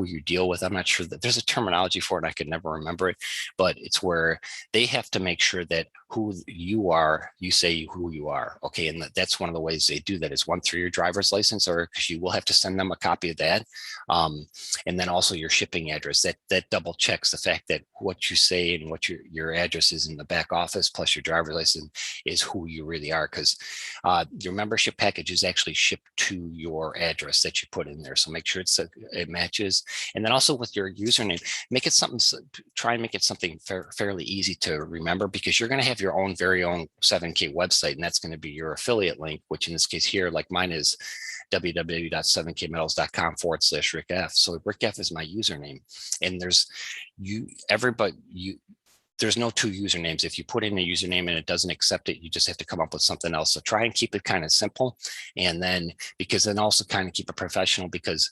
you deal with. I'm not sure that there's a terminology for it. I could never remember it, but it's where they have to make sure that who you are, you say who you are. Okay, and that's one of the ways they do that is one, through your driver's license, or because you will have to send them a copy of that, and then also your shipping address. That double checks the fact that what you say and what your address is in the back office plus your driver's license is who you really are, because your membership package is actually shipped to your address that you put in there. So make sure it matches. And then also with your username, try and make it something fairly easy to remember, because you're going to have your own very own 7K website, and that's going to be your affiliate link, which in this case here, like mine is www.7kmetals.com/rickf. So rickf is my username, and there's no two usernames. If you put in a username and it doesn't accept it, you just have to come up with something else. So try and keep it kind of simple. And then, also kind of keep it professional, because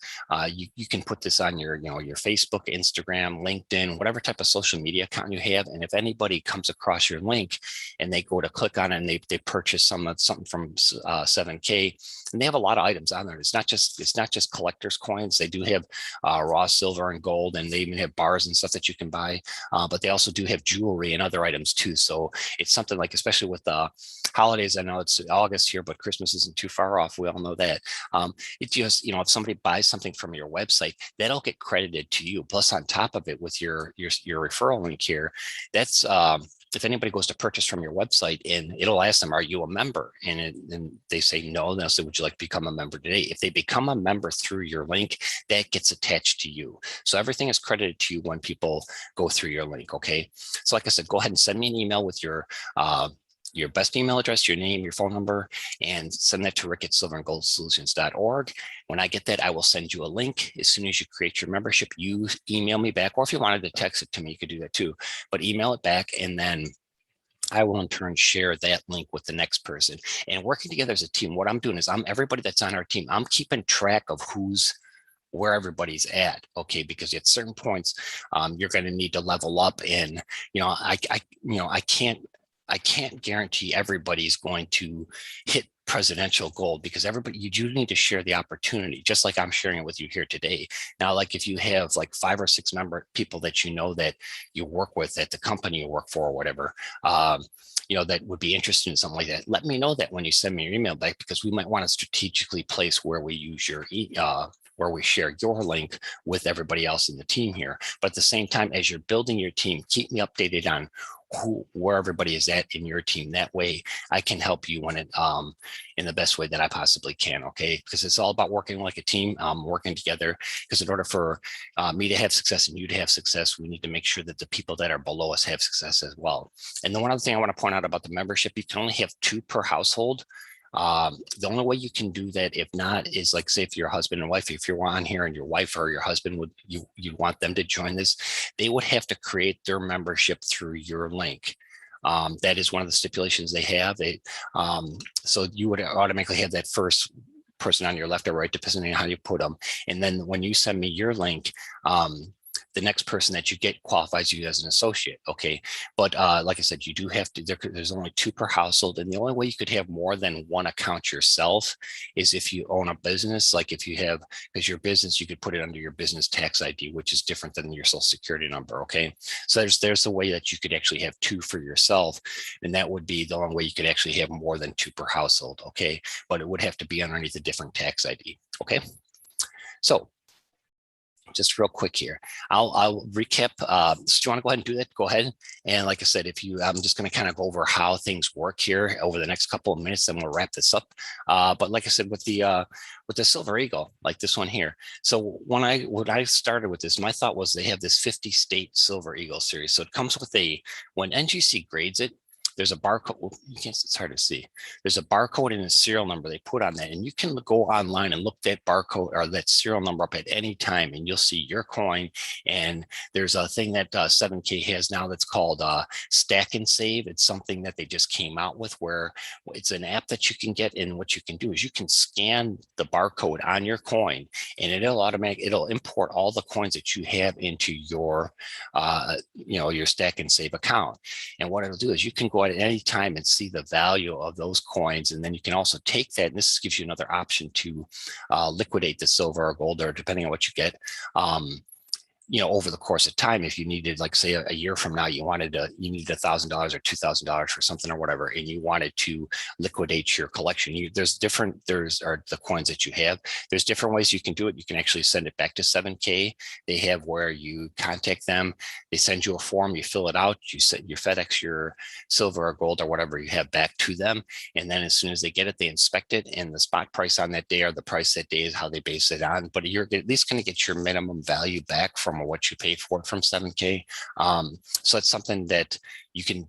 you can put this on your Facebook, Instagram, LinkedIn, whatever type of social media account you have. And if anybody comes across your link and they go to click on it and they purchase something from 7K, and they have a lot of items on there. It's not just collector's coins. They do have raw silver and gold, and they even have bars and stuff that you can buy. But they also do have jewelry and other items too. So it's something like, especially with the holidays, I know it's August here, but Christmas isn't too far off. We all know that. It just, if somebody buys something from your website, that'll get credited to you. Plus on top of it, with your referral link here, that's, if anybody goes to purchase from your website, and it'll ask them, are you a member? And they say no, they'll say, would you like to become a member today? If they become a member through your link, that gets attached to you. So everything is credited to you when people go through your link. Okay. So like I said, go ahead and send me an email with your your best email address, your name, your phone number, and send that to rick@silverandgoldsolutions.org. When I get that, I will send you a link. As soon as you create your membership, you email me back, or if you wanted to text it to me, you could do that too, but email it back, and then I will in turn share that link with the next person. And working together as a team, what I'm doing is everybody that's on our team, I'm keeping track of where everybody's at. Okay, because at certain points, you're going to need to level up. And I can't guarantee everybody's going to hit presidential goal, because everybody, you do need to share the opportunity, just like I'm sharing it with you here today. Now, like if you have like 5 or 6 people that that you work with at the company you work for or whatever, that would be interested in something like that, let me know that when you send me your email back, because we might want to strategically place where we use where we share your link with everybody else in the team here. But at the same time, as you're building your team, keep me updated on where everybody is at in your team. That way I can help you in the best way that I possibly can. Okay, because it's all about working like a team, working together, because in order for me to have success and you to have success, we need to make sure that the people that are below us have success as well. And then one other thing I want to point out about the membership, you can only have 2 per household. The only way you can do that, if not, is like, say if your husband and wife, if you're on here and your wife or your husband you want them to join this, they would have to create their membership through your link. That is one of the stipulations they have. So you would automatically have that first person on your left or right, depending on how you put them. And then when you send me your link, the next person that you get qualifies you as an associate. Okay. But like I said, you do have to, there's only 2 per household. And the only way you could have more than one account yourself is if you own a business. Like if you have, because your business, you could put it under your business tax ID, which is different than your social security number. Okay. So there's a way that you could actually have 2 for yourself. And that would be the only way you could actually have more than 2 per household. Okay. But it would have to be underneath a different tax ID. Okay. So just real quick here, I'll recap. So do you want to go ahead and do that? Go ahead. And like I said, I'm just going to kind of go over how things work here over the next couple of minutes, then we'll wrap this up. But like I said, with the Silver Eagle, like this one here. So when I started with this, my thought was they have this 50 state Silver Eagle series. So it comes with when NGC grades it, there's a barcode. Well, it's hard to see. There's a barcode and a serial number they put on that, and you can go online and look that barcode or that serial number up at any time, and you'll see your coin. And there's a thing that 7K has now that's called Stack and Save. It's something that they just came out with, where it's an app that you can get, and what you can do is you can scan the barcode on your coin, and it'll import all the coins that you have into your your Stack and Save account. And what it'll do is you can go at any time and see the value of those coins. And then you can also take that, and this gives you another option to liquidate the silver or gold, or depending on what you get, over the course of time. If you needed, like say a year from now, you needed $1,000 or $2,000 for something or whatever, and you wanted to liquidate your collection, there's the coins that you have. There's different ways you can do it. You can actually send it back to 7K. They have where you contact them, they send you a form, you fill it out, you FedEx your silver or gold or whatever you have back to them. And then as soon as they get it, they inspect it, and the spot price on that day or the price that day is how they base it on. But you're at least going to get your minimum value back from what you paid for it from 7K. So it's something that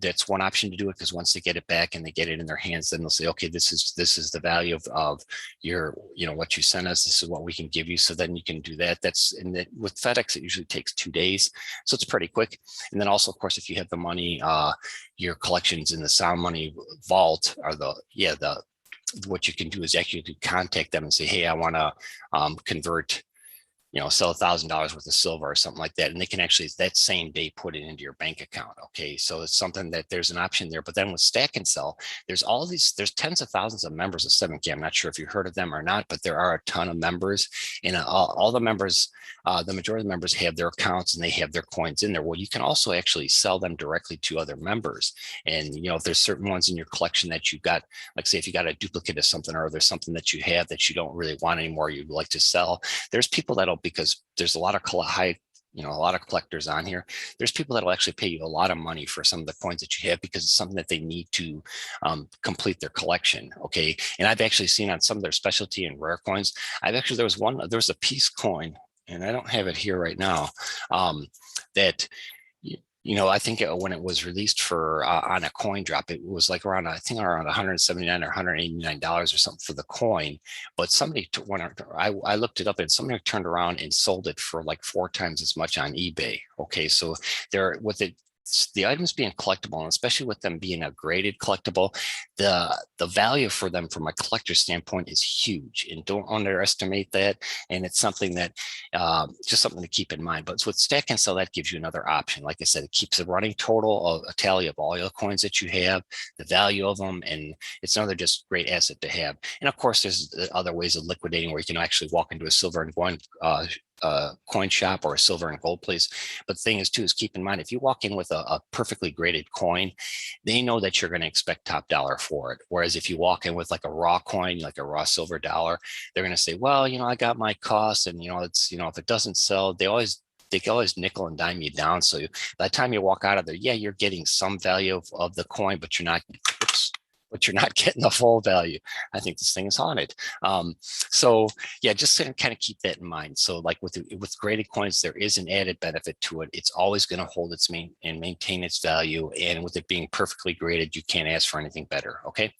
that's one option to do it, because once they get it back and they get it in their hands, then they'll say, okay, this is the value of your, what you sent us. This is what we can give you. So then you can do that. With FedEx, it usually takes 2 days. So it's pretty quick. And then also, of course, if you have the money, your collections in the Sound Money vault are what you can do is actually contact them and say, hey, I want to convert, sell $1,000 worth of silver or something like that. And they can actually that same day put it into your bank account. Okay. So it's something that there's an option there. But then with Stack and Sell, there's tens of thousands of members of 7K. I'm not sure if you heard of them or not, but there are a ton of members, and all the members, the majority of the members have their accounts and they have their coins in there. Well, you can also actually sell them directly to other members. And, if there's certain ones in your collection that you've got, like say if you got a duplicate of something, or there's something that you have that you don't really want anymore, you'd like to sell, there's people because there's a lot of a lot of collectors on here. There's people that will actually pay you a lot of money for some of the coins that you have, because it's something that they need to complete their collection. Okay. And I've actually seen on some of their specialty and rare coins, there was a piece coin, and I don't have it here right now, that I think when it was released for on a coin drop, it was like around, I think around 179 or $189 or something for the coin. But somebody, when I looked it up, and somebody turned around and sold it for like 4 times as much on eBay. Okay, so there with it. The items being collectible, and especially with them being a graded collectible, the value for them from a collector standpoint is huge, and don't underestimate that. And it's something that just something to keep in mind. But with stack and sell, that gives you another option. Like I said, it keeps a running total of a tally of all your coins that you have, the value of them, and it's another just great asset to have. And of course, there's other ways of liquidating where you can actually walk into a silver and coin shop or a silver and gold place. But the thing is too, is keep in mind, if you walk in with a perfectly graded coin, they know that you're going to expect top dollar for it. Whereas if you walk in with like a raw coin, like a raw silver dollar, they're going to say, well, I got my costs, and it's, if it doesn't sell, they can always nickel and dime you down. So by the time you walk out of there, yeah, you're getting some value of the coin, but you're not getting the full value. I think this thing is haunted. So yeah, just to kind of keep that in mind. So like with graded coins, there is an added benefit to it. It's always going to hold its maintain its value. And with it being perfectly graded, you can't ask for anything better. Okay.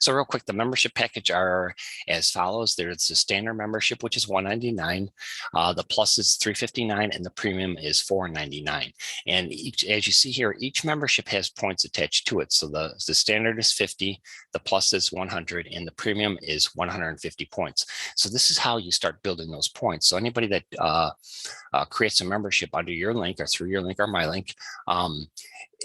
So real quick, the membership package are as follows. There's the standard membership, which is $199. The plus is $359, and the premium is $499. And as you see here, each membership has points attached to it. So the standard is 50, the plus is 100, and the premium is 150 points. So this is how you start building those points. So anybody that creates a membership under your link or through your link or my link,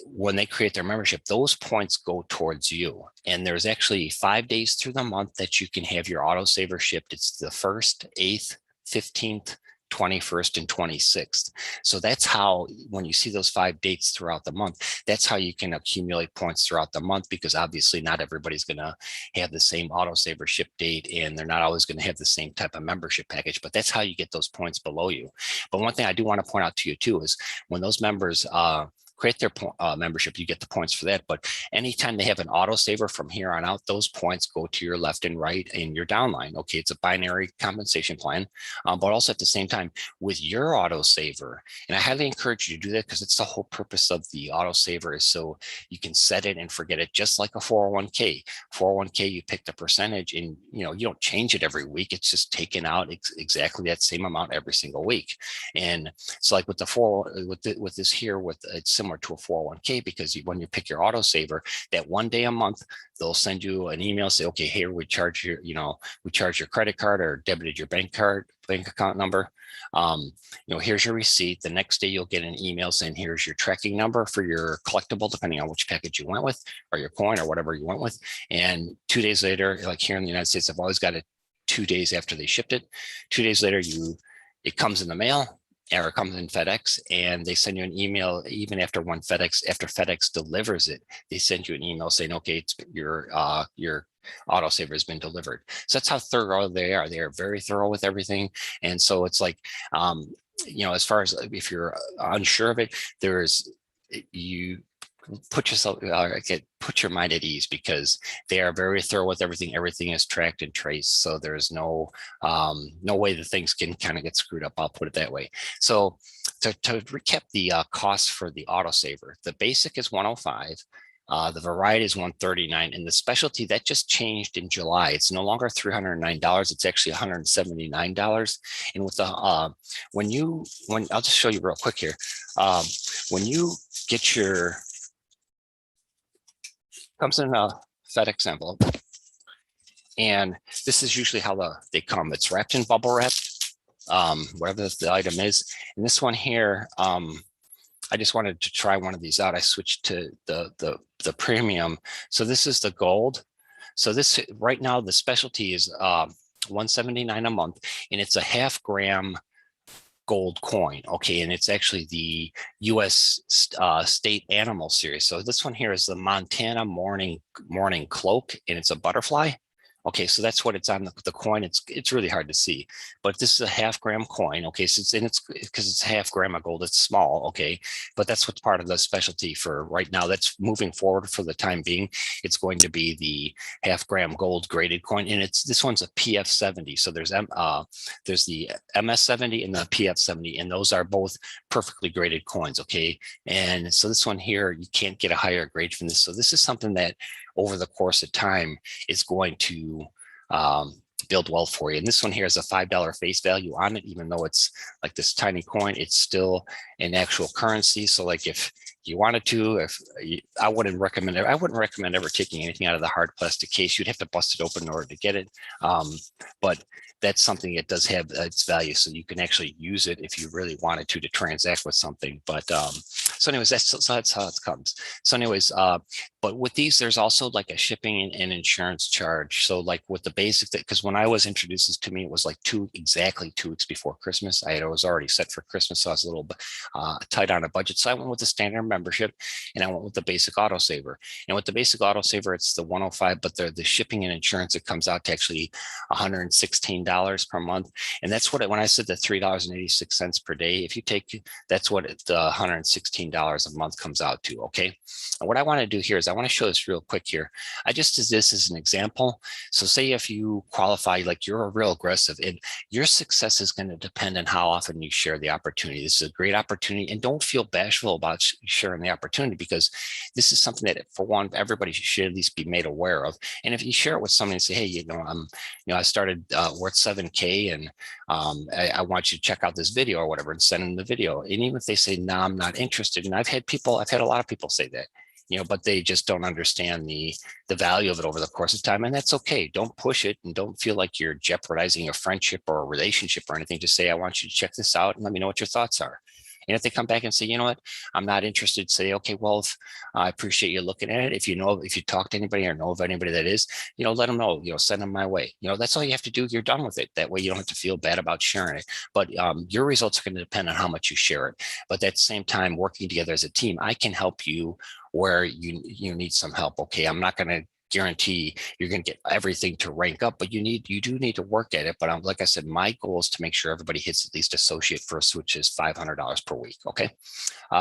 when they create their membership, those points go towards you. And there's actually 5 days through the month that you can have your autosaver shipped. It's the 1st, 8th, 15th, 21st, and 26th. So that's how, when you see those 5 dates throughout the month, that's how you can accumulate points throughout the month, because obviously not everybody's going to have the same autosaver ship date, and they're not always going to have the same type of membership package, but that's how you get those points below you. But one thing I do want to point out to you too is when those members create their membership, you get the points for that. But anytime they have an autosaver from here on out, those points go to your left and right in your downline. Okay, it's a binary compensation plan, but also at the same time with your autosaver. And I highly encourage you to do that, because it's the whole purpose of the autosaver is so you can set it and forget it, just like a 401k. 401k, you pick the percentage, and you don't change it every week. It's just taken out exactly that same amount every single week. And so like with with this here, it's similar to a 401k, because when you pick your autosaver, that one day a month, they'll send you an email, say, okay, here we charge your credit card or debited your bank account number. Here's your receipt. The next day you'll get an email saying, here's your tracking number for your collectible, depending on which package you went with, or your coin, or whatever you went with. And 2 days later, like here in the United States, I've always got it 2 days after they shipped it. 2 days later, it comes in the mail, or it comes in FedEx, and they send you an email even after FedEx delivers it. They send you an email saying, okay, your autosaver has been delivered. So that's how thorough they are. They are very thorough with everything. And so it's like, as far as if you're unsure of it, you put your mind at ease, because they are very thorough with everything. Everything is tracked and traced, so there's no way that things can kind of get screwed up. I'll put it that way. So to recap the cost for the autosaver, the basic is 105. The variety is 139, and the specialty that just changed in July. It's no longer $309. It's actually $179. And with the I'll just show you real quick here. When you get comes in a FedEx envelope, and this is usually how they come. It's wrapped in bubble wrap, whatever the item is. And this one here, I just wanted to try one of these out. I switched to the premium. So this is the gold. So this right now, the specialty is $179 a month, and it's a 0.5 gram gold coin. Okay, and it's actually the U.S. State Animal Series. So this one here is the Montana Morning Cloak, and it's a butterfly. Okay, so that's what it's on the coin. It's really hard to see, but this is a 0.5 gram coin. Okay, so it's because it's 0.5 gram of gold. It's small. Okay, but that's what's part of the specialty for right now. That's moving forward for the time being. It's going to be the 0.5 gram gold graded coin, and this one's a PF70. So there's the MS70 and the PF70, and those are both perfectly graded coins. Okay. And so this one here, you can't get a higher grade from this. So this is something that over the course of time is going to build wealth for you. And this one here has a $5 face value on it, even though it's like this tiny coin, it's still an actual currency. So like if you wanted to, I wouldn't recommend ever taking anything out of the hard plastic case. You'd have to bust it open in order to get it. But that's something that does have its value. So you can actually use it if you really wanted to transact with something. But so anyways, that's how it comes. So anyways, but with these, there's also like a shipping and insurance charge. So like with the basic, because when I was introduced this to me, it was like exactly 2 weeks before Christmas. I was already set for Christmas, so I was a little tight on a budget. So I went with the standard membership, and I went with the basic autosaver. And with the basic autosaver, it's the 105, but the shipping and insurance, it comes out to actually $116 per month. And that's what when I said the $3.86 per day, if you take, that's what the $116 a month comes out to. Okay. And what I want to do here is I want to show this real quick here. I just did this as an example. So say if you qualify, like you're a real aggressive, and your success is going to depend on how often you share the opportunity. This is a great opportunity, and don't feel bashful about sharing the opportunity, because this is something that, for one, everybody should at least be made aware of. And if you share it with somebody and say, hey, I started worth 7K, and I want you to check out this video or whatever, and send them the video. And even if they say, no, I'm not interested. And I've had a lot of people say that, but they just don't understand the value of it over the course of time. And that's okay. Don't push it, and don't feel like you're jeopardizing a friendship or a relationship or anything. Just say, I want you to check this out and let me know what your thoughts are. And if they come back and say, you know what, I'm not interested, say, okay, well, I appreciate you looking at it. If you talk to anybody or know of anybody that is, let them know, send them my way. That's all you have to do. You're done with it. That way you don't have to feel bad about sharing it. But your results are going to depend on how much you share it. But at the same time, working together as a team, I can help you where you need some help. Okay, I'm not going to guarantee you're going to get everything to rank up, but you do need to work at it. But like I said, my goal is to make sure everybody hits at least associate first, which is $500 per week. Okay.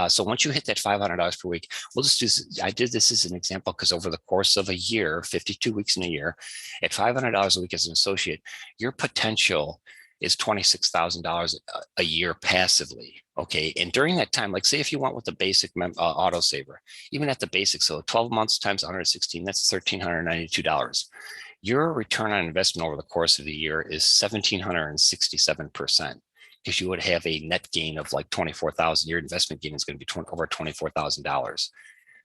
So once you hit that $500 per week, we'll just do, I did this as an example because over the course of a year, 52 weeks in a year, at $500 a week as an associate, your potential is $26,000 a year passively. Okay. And during that time, like say if you went with the basic autosaver, even at the basic, so 12 months times 116, that's $1,392. Your return on investment over the course of the year is 1,767%, because you would have a net gain of like 24,000. Your investment gain is going to be over $24,000.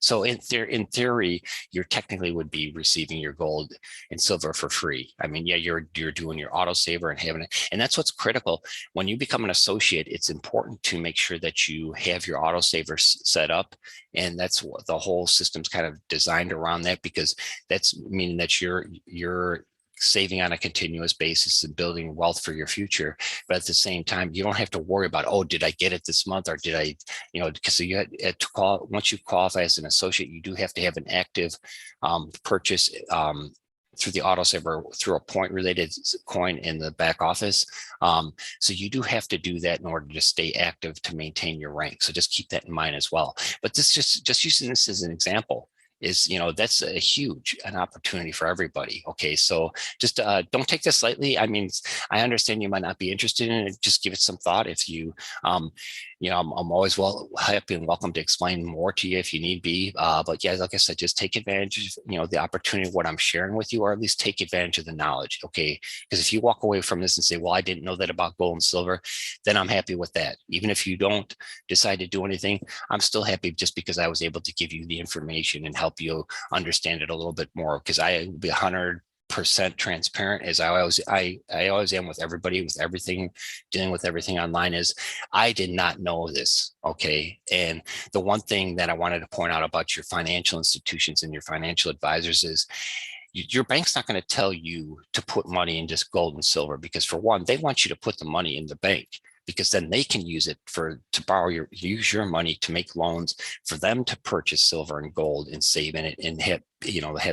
So in theory, you technically would be receiving your gold and silver for free. I mean, yeah, you're doing your autosaver and having it. And that's what's critical. When you become an associate, it's important to make sure that you have your autosaver set up. And that's what the whole system's kind of designed around that, because that's meaning that you're saving on a continuous basis and building wealth for your future. But at the same time, you don't have to worry about, oh, did I get it this month, or did I, because you had to call, once you qualify as an associate, you do have to have an active purchase through the autosaver through a point related coin in the back office. So you do have to do that in order to stay active to maintain your rank. So just keep that in mind as well. But this just using this as an example is, that's a huge an opportunity for everybody. Okay. So just don't take this lightly. I mean, I understand you might not be interested in it. Just give it some thought. If you, I'm always happy and welcome to explain more to you if you need be. But yeah, like I said, just take advantage of, the opportunity of what I'm sharing with you, or at least take advantage of the knowledge. Okay. Because if you walk away from this and say, well, I didn't know that about gold and silver, then I'm happy with that. Even if you don't decide to do anything, I'm still happy, just because I was able to give you the information and help you understand it a little bit more, because I will be 100% transparent, as I always am with everybody, with everything, dealing with everything online. Is I did not know this. Okay. And the one thing that I wanted to point out about your financial institutions and your financial advisors is your bank's not going to tell you to put money in just gold and silver, because for one, they want you to put the money in the bank, because then they can use it to use your money to make loans for them to purchase silver and gold and save in it and have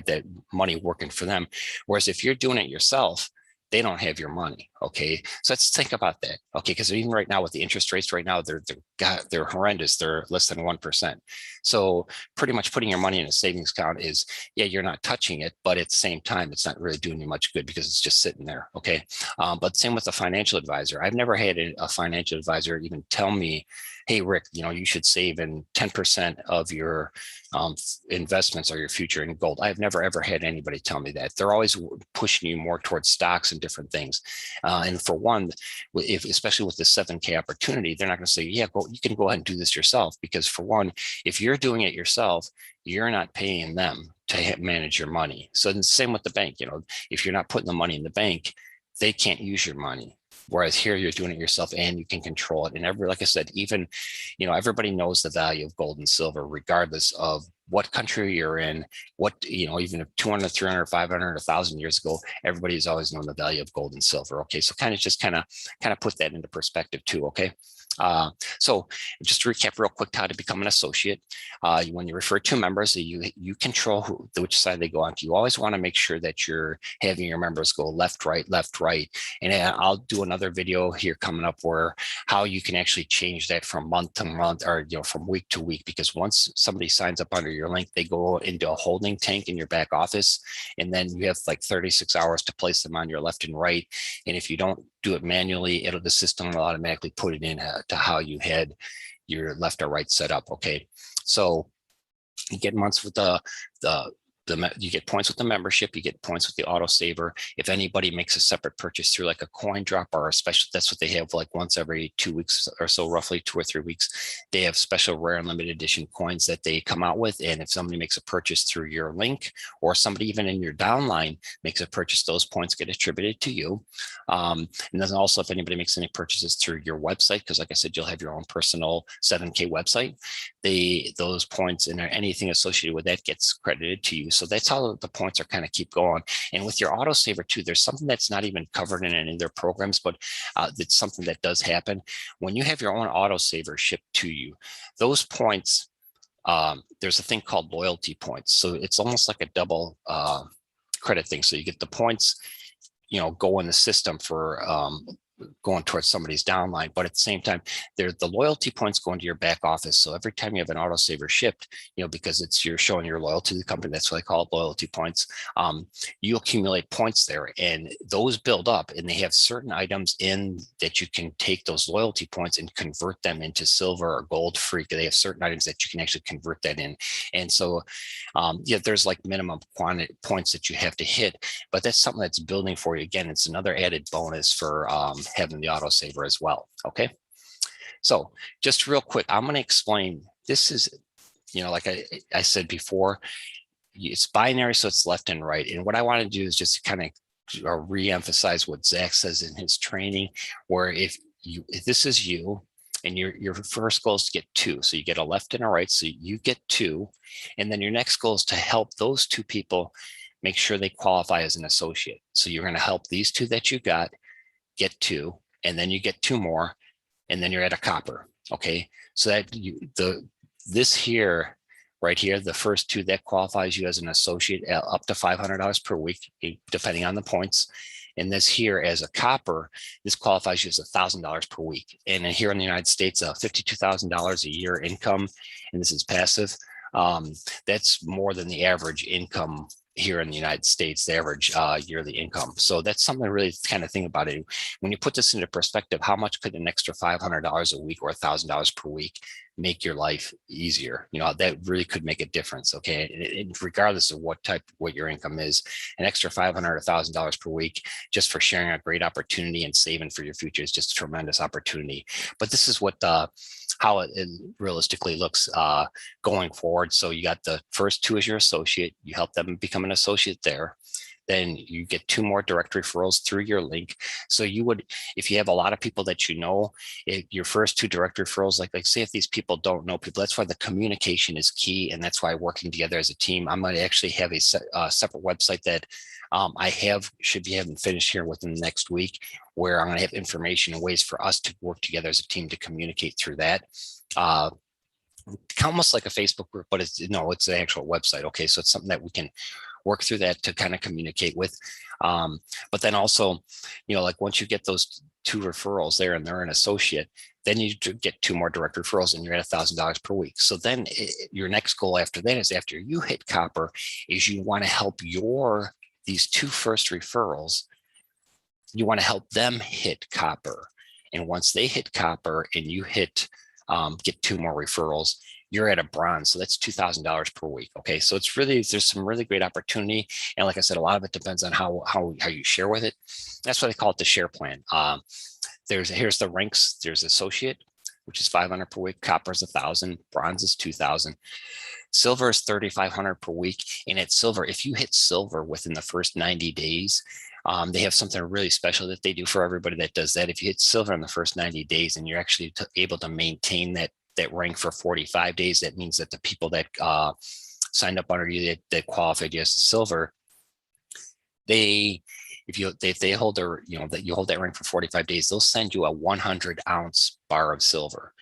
that money working for them. Whereas if you're doing it yourself, they don't have your money. Okay. So let's think about that. Okay. Because even right now with the interest rates right now, they're horrendous. They're less than 1%. So pretty much putting your money in a savings account is, yeah, you're not touching it, but at the same time, it's not really doing you much good because it's just sitting there. Okay. But same with a financial advisor. I've never had a financial advisor even tell me hey, Rick, you should save in 10% of your investments or your future in gold. I've never, ever had anybody tell me that. They're always pushing you more towards stocks and different things. And for one, especially with the 7K opportunity, they're not going to say, yeah, you can go ahead and do this yourself. Because for one, if you're doing it yourself, you're not paying them to manage your money. So the same with the bank, if you're not putting the money in the bank, they can't use your money. Whereas here you're doing it yourself and you can control it. And like I said, even, everybody knows the value of gold and silver, regardless of what country you're in, even if 200, 300, 500, 1,000 years ago, everybody's always known the value of gold and silver. Okay. So kind of put that into perspective too. Okay. So just to recap real quick, how to become an associate. When you refer to members, you control which side they go on. You always want to make sure that you're having your members go left, right, left, right. And I'll do another video here coming up where how you can actually change that from month to month or from week to week, because once somebody signs up under your link, they go into a holding tank in your back office, and then you have like 36 hours to place them on your left and right. And if you don't do it manually, the system will automatically put it in to how you had your left or right set up. Okay, so you get months with you get points with the membership, you get points with the auto saver. If anybody makes a separate purchase through like a coin drop or a special, that's what they have like once every 2 weeks or so, roughly 2 or 3 weeks. They have special rare and limited edition coins that they come out with. And if somebody makes a purchase through your link, or somebody even in your downline makes a purchase, those points get attributed to you. And then also if anybody makes any purchases through your website, because like I said, you'll have your own personal 7K website, those points and anything associated with that gets credited to you. So that's how the points are kind of keep going. And with your autosaver too, there's something that's not even covered in any of their programs, but it's something that does happen. When you have your own autosaver shipped to you, those points, there's a thing called loyalty points. So it's almost like a double credit thing. So you get the points, go in the system for going towards somebody's downline, but at the same time, the loyalty points go into your back office. So every time you have an autosaver shipped, because you're showing your loyalty to the company, that's what I call it, loyalty points. You accumulate points there, and those build up, and they have certain items in that you can take those loyalty points and convert them into silver or gold free. They have certain items that you can actually convert that in, and so there's like minimum quantity points that you have to hit, but that's something that's building for you. Again, it's another added bonus for having the autosaver as well. Okay, so just real quick, I'm going to explain. This is, like I said before, it's binary, so it's left and right. And what I want to do is just kind of re-emphasize what Zach says in his training, where if this is you, and your first goal is to get 2, so you get a left and a right, so you get 2, and then your next goal is to help those 2 people make sure they qualify as an associate. So you're going to help these 2 that you got get 2, and then you get 2 more, and then you're at a copper. Okay, so that this here, right here, the first 2, that qualifies you as an associate up to $500 per week, depending on the points. And this here as a copper, this qualifies you as $1,000 per week. And here in the United States, $52,000 a year income, and this is passive. That's more than the average income here in the United States, the average yearly income. So that's something to really kind of think about it. When you put this into perspective, how much could an extra $500 a week or $1,000 per week make your life easier? That really could make a difference. Okay, and regardless of what your income is, an extra $500 or $1,000 per week just for sharing a great opportunity and saving for your future is just a tremendous opportunity. But this is what how it realistically looks going forward. So you got the first 2 as your associate, you help them become an associate there. Then you get 2 more direct referrals through your link. So you would, if you have a lot of people that your first 2 direct referrals, like say if these people don't know people, that's why the communication is key. And that's why working together as a team, I'm going to actually have a separate website that should be having finished here within the next week, where I'm going to have information and ways for us to work together as a team to communicate through that. Almost like a Facebook group, but it's the actual website. Okay, so it's something that we can work through that to kind of communicate with. But then also, like once you get those 2 referrals there and they're an associate, then you get 2 more direct referrals and you're at $1,000 per week. So then your next goal after that is, after you hit copper, is you want to help these 2 first referrals, you want to help them hit copper. And once they hit copper and you hit get 2 more referrals, you're at a bronze. So that's $2,000 per week. Okay. So it's really, there's some really great opportunity. And like I said, a lot of it depends on how you share with it. That's why they call it the share plan. Here's the ranks. There's associate, which is 500 per week. Copper is 1,000. Bronze is 2,000. Silver is 3,500 per week. And at silver, if you hit silver within the first 90 days, they have something really special that they do for everybody that does that. If you hit silver in the first 90 days and you're actually able to maintain that rank for 45 days, that means that the people that signed up under you that qualified you as a silver, if they hold their, that you hold that rank for 45 days, they'll send you a 100-ounce bar of silver.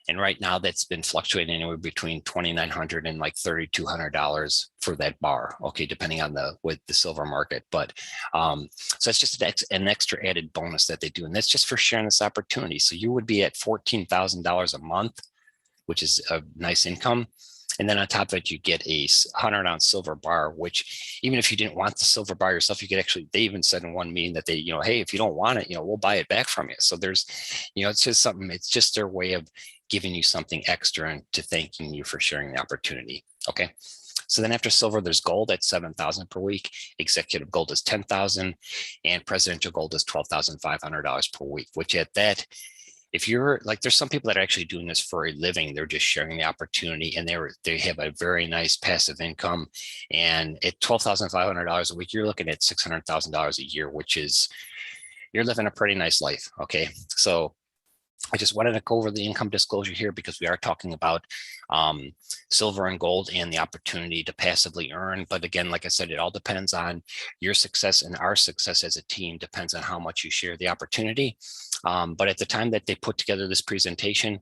And right now that's been fluctuating anywhere between $2,900 and like $3,200 for that bar. Okay, depending on the silver market. But so it's just an extra added bonus that they do. And that's just for sharing this opportunity. So you would be at $14,000 a month, which is a nice income. And then on top of it, you get a 100-ounce silver bar, which even if you didn't want the silver bar yourself, you could actually, they even said in one meeting that they, hey, if you don't want it, we'll buy it back from you. So there's, it's just something, it's just their way of giving you something extra and to thanking you for sharing the opportunity. Okay. So then after silver, there's gold at 7,000 per week. Executive gold is 10,000 and presidential gold is $12,500 per week, which at that, if you're like, there's some people that are actually doing this for a living, they're just sharing the opportunity and they have a very nice passive income. And at $12,500 a week, you're looking at $600,000 a year, which is, you're living a pretty nice life. Okay. So I just wanted to go over the income disclosure here because we are talking about silver and gold and the opportunity to passively earn. But again, like I said, it all depends on your success, and our success as a team depends on how much you share the opportunity. But at the time that they put together this presentation,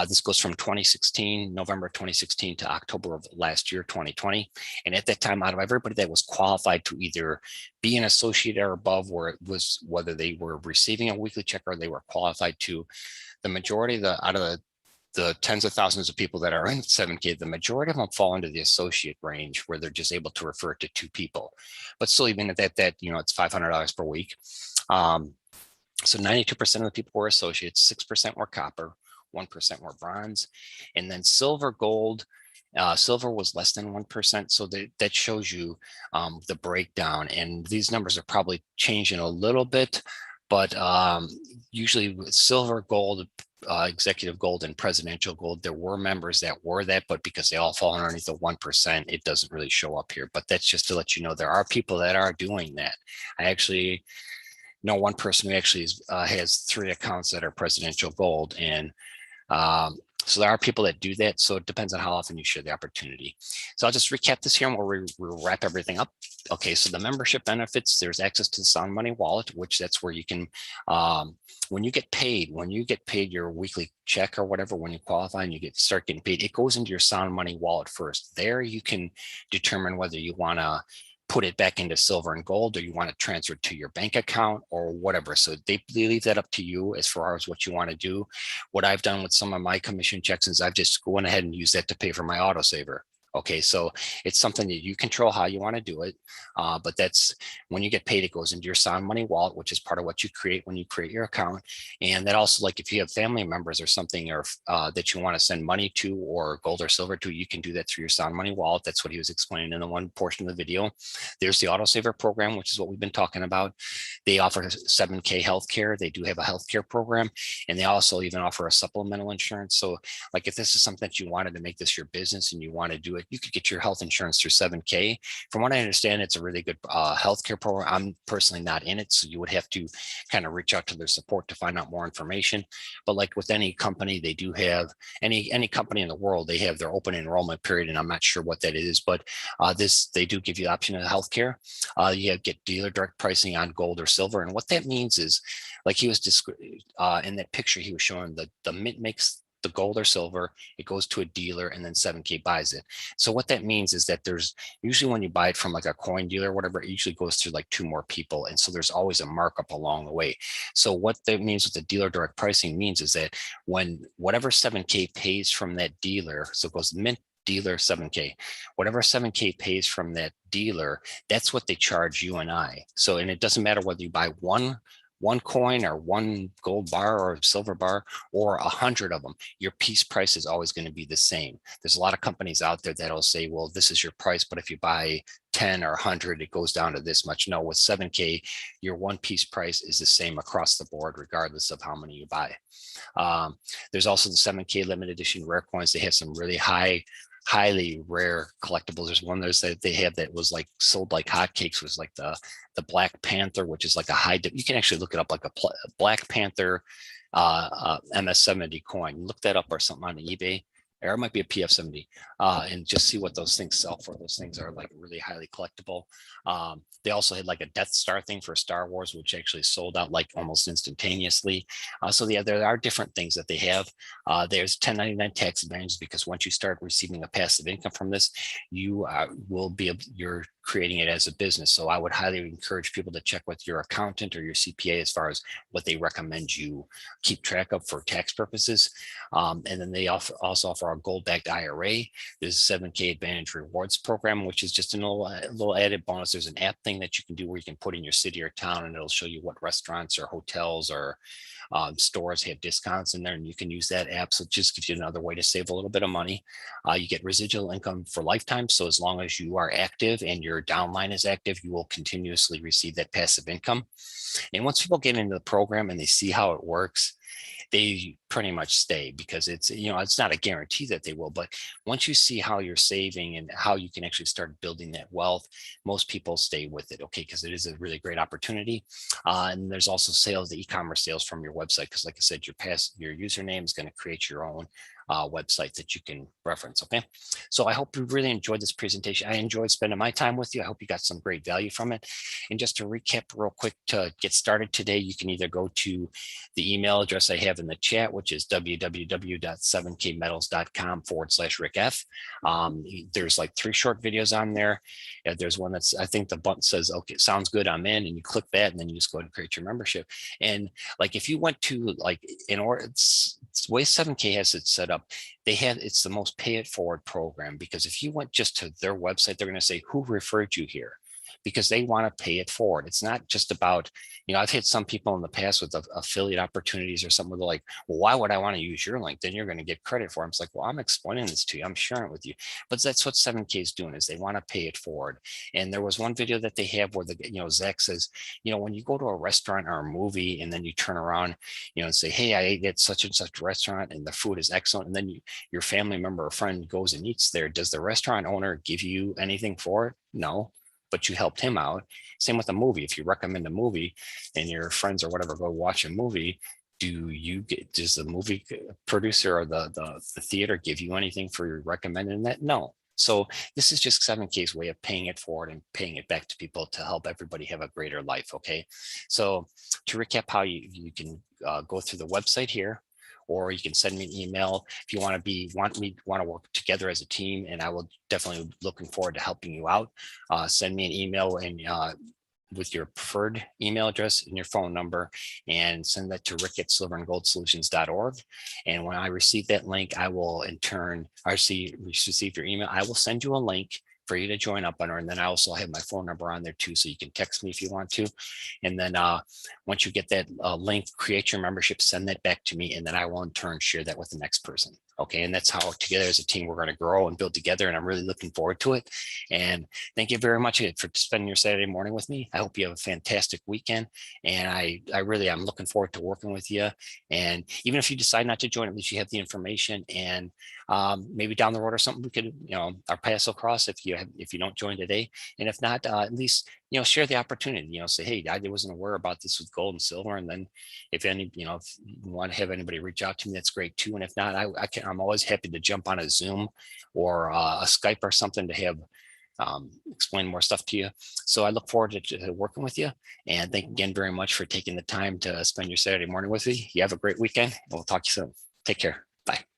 this goes from November 2016 to October of last year, 2020. And at that time, out of everybody that was qualified to either be an associate or above, where it was whether they were receiving a weekly check or they were qualified to, the majority out of the tens of thousands of people that are in 7K, the majority of them fall into the associate range where they're just able to refer to 2 people. But still, even at that, it's $500 per week. So 92% of the people were associates, 6% were copper, 1% were bronze, and then silver, gold. Silver was less than 1%. So that shows you the breakdown. And these numbers are probably changing a little bit, but usually with silver, gold, executive gold, and presidential gold, there were members that were that, but because they all fall underneath the 1%, it doesn't really show up here. But that's just to let you know there are people that are doing that. I actually know one person who actually has 3 accounts that are presidential gold, and so there are people that do that. So it depends on how often you share the opportunity. So I'll just recap this here and we'll wrap everything up. Okay, so the membership benefits, there's access to the Sound Money wallet, which that's where you can, when you get paid your weekly check or whatever, when you qualify and you start getting paid, it goes into your Sound Money wallet first. There you can determine whether you want to put it back into silver and gold, or you want to transfer it to your bank account or whatever. So they leave that up to you as far as what you want to do. What I've done with some of my commission checks is I've just gone ahead and used that to pay for my autosaver. Okay, so it's something that you control how you want to do it. But that's when you get paid, it goes into your Sound Money wallet, which is part of what you create when you create your account. And that also, like if you have family members or something, or that you want to send money to, or gold or silver to, you can do that through your Sound Money wallet. That's what he was explaining in the one portion of the video. There's the autosaver program, which is what we've been talking about. They offer 7K healthcare. They do have a healthcare program, and they also even offer a supplemental insurance. So like if this is something that you wanted to make this your business and you want to do it, you could get your health insurance through 7K. From what I understand, it's a really good healthcare program. I'm personally not in it, so you would have to kind of reach out to their support to find out more information. But like with any company, they do have any company in the world, they have their open enrollment period, and I'm not sure what that is, but they do give you the option of healthcare. You get dealer direct pricing on gold or silver, and what that means is, like he was in that picture, he was showing the mint makes the gold or silver, it goes to a dealer, and then 7K buys it. So what that means is that there's usually, when you buy it from like a coin dealer or whatever, it usually goes through like 2 more people. And so there's always a markup along the way. So what that means with the dealer direct pricing means is that when whatever 7K pays from that dealer, so it goes mint, dealer, 7K, whatever 7K pays from that dealer, that's what they charge you and I. So, and it doesn't matter whether you buy one one coin or one gold bar or silver bar or 100 of them, your piece price is always going to be the same. There's a lot of companies out there that'll say, well, this is your price, but if you buy 10 or 100, it goes down to this much. No, with 7K, your one piece price is the same across the board, regardless of how many you buy. There's also the 7K limited edition rare coins. They have some really highly rare collectibles. There's one that they have that was like sold like hotcakes, was like the Black Panther, which is like a you can actually look it up, like a Black Panther MS-70 coin. Look that up or something on eBay, or it might be a PF-70, and just see what those things sell for. Those things are like really highly collectible. They also had like a Death Star thing for Star Wars, which actually sold out like almost instantaneously. So yeah, there are different things that they have. There's 1099 tax advantages, because once you start receiving a passive income from this, you you're creating it as a business. So I would highly encourage people to check with your accountant or your CPA as far as what they recommend you keep track of for tax purposes. And then they also offer a gold-backed IRA. There's a 7K Advantage Rewards program, which is just a little added bonus. There's an app thing that you can do where you can put in your city or town, and it'll show you what restaurants or hotels or stores have discounts in there, and you can use that app. So it just gives you another way to save a little bit of money. You get residual income for lifetime. So as long as you are active and your downline is active, you will continuously receive that passive income. And once people get into the program and they see how it works, they pretty much stay, because it's, it's not a guarantee that they will, but once you see how you're saving and how you can actually start building that wealth, most people stay with it. Okay. Because it is a really great opportunity. And there's also sales, the e-commerce sales from your website. Because like I said, your username is going to create your own website that you can reference. Okay. So I hope you really enjoyed this presentation. I enjoyed spending my time with you. I hope you got some great value from it. And just to recap real quick, to get started today, you can either go to the email address I have in the chat, which is www.7kmetals.com/rickf. There's like 3 short videos on there. There's one that's, I think the button says, okay, sounds good, I'm in, and you click that, and then you just go ahead and create your membership. And like, if you went to like, it's way 7K has it set up, it's the most pay it forward program, because if you went just to their website, they're going to say, who referred you here? Because they want to pay it forward. It's not just about, I've had some people in the past with affiliate opportunities or something where they're like, well, why would I want to use your link? Then you're going to get credit for it. It's like, well, I'm explaining this to you. I'm sharing it with you. But that's what 7K is doing, is they want to pay it forward. And there was one video that they have where Zach says, when you go to a restaurant or a movie and then you turn around, and say, hey, I ate at such and such restaurant and the food is excellent. And then your family member or friend goes and eats there. Does the restaurant owner give you anything for it? No, but you helped him out. Same with a movie. If you recommend a movie and your friends or whatever go watch a movie, does the movie producer or the theater give you anything for recommending that? No. So this is just 7K's way of paying it forward and paying it back to people to help everybody have a greater life. Okay. So to recap how you can go through the website here, or you can send me an email if you want to work together as a team, and I will definitely looking forward to helping you out. Send me an email and with your preferred email address and your phone number, and send that to rick@silverandgoldsolutions.org. And when I receive that link, I will in turn, receive your email, I will send you a link for you to join up on, and then I also have my phone number on there too, so you can text me if you want to. And then once you get that link, create your membership, send that back to me, and then I will in turn share that with the next person. Okay. And that's how together as a team, we're going to grow and build together. And I'm really looking forward to it. And thank you very much for spending your Saturday morning with me. I hope you have a fantastic weekend. And I'm looking forward to working with you. And even if you decide not to join, at least you have the information, and maybe down the road or something, we could, our paths will cross if you don't join today. And if not, at least, share the opportunity, say, hey, I wasn't aware about this with gold and silver. And then if if you want to have anybody reach out to me, that's great too. And if not, I'm always happy to jump on a Zoom or a Skype or something to have explain more stuff to you. So I look forward to working with you. And thank you again very much for taking the time to spend your Saturday morning with me. You have a great weekend, and we'll talk to you soon. Take care. Bye.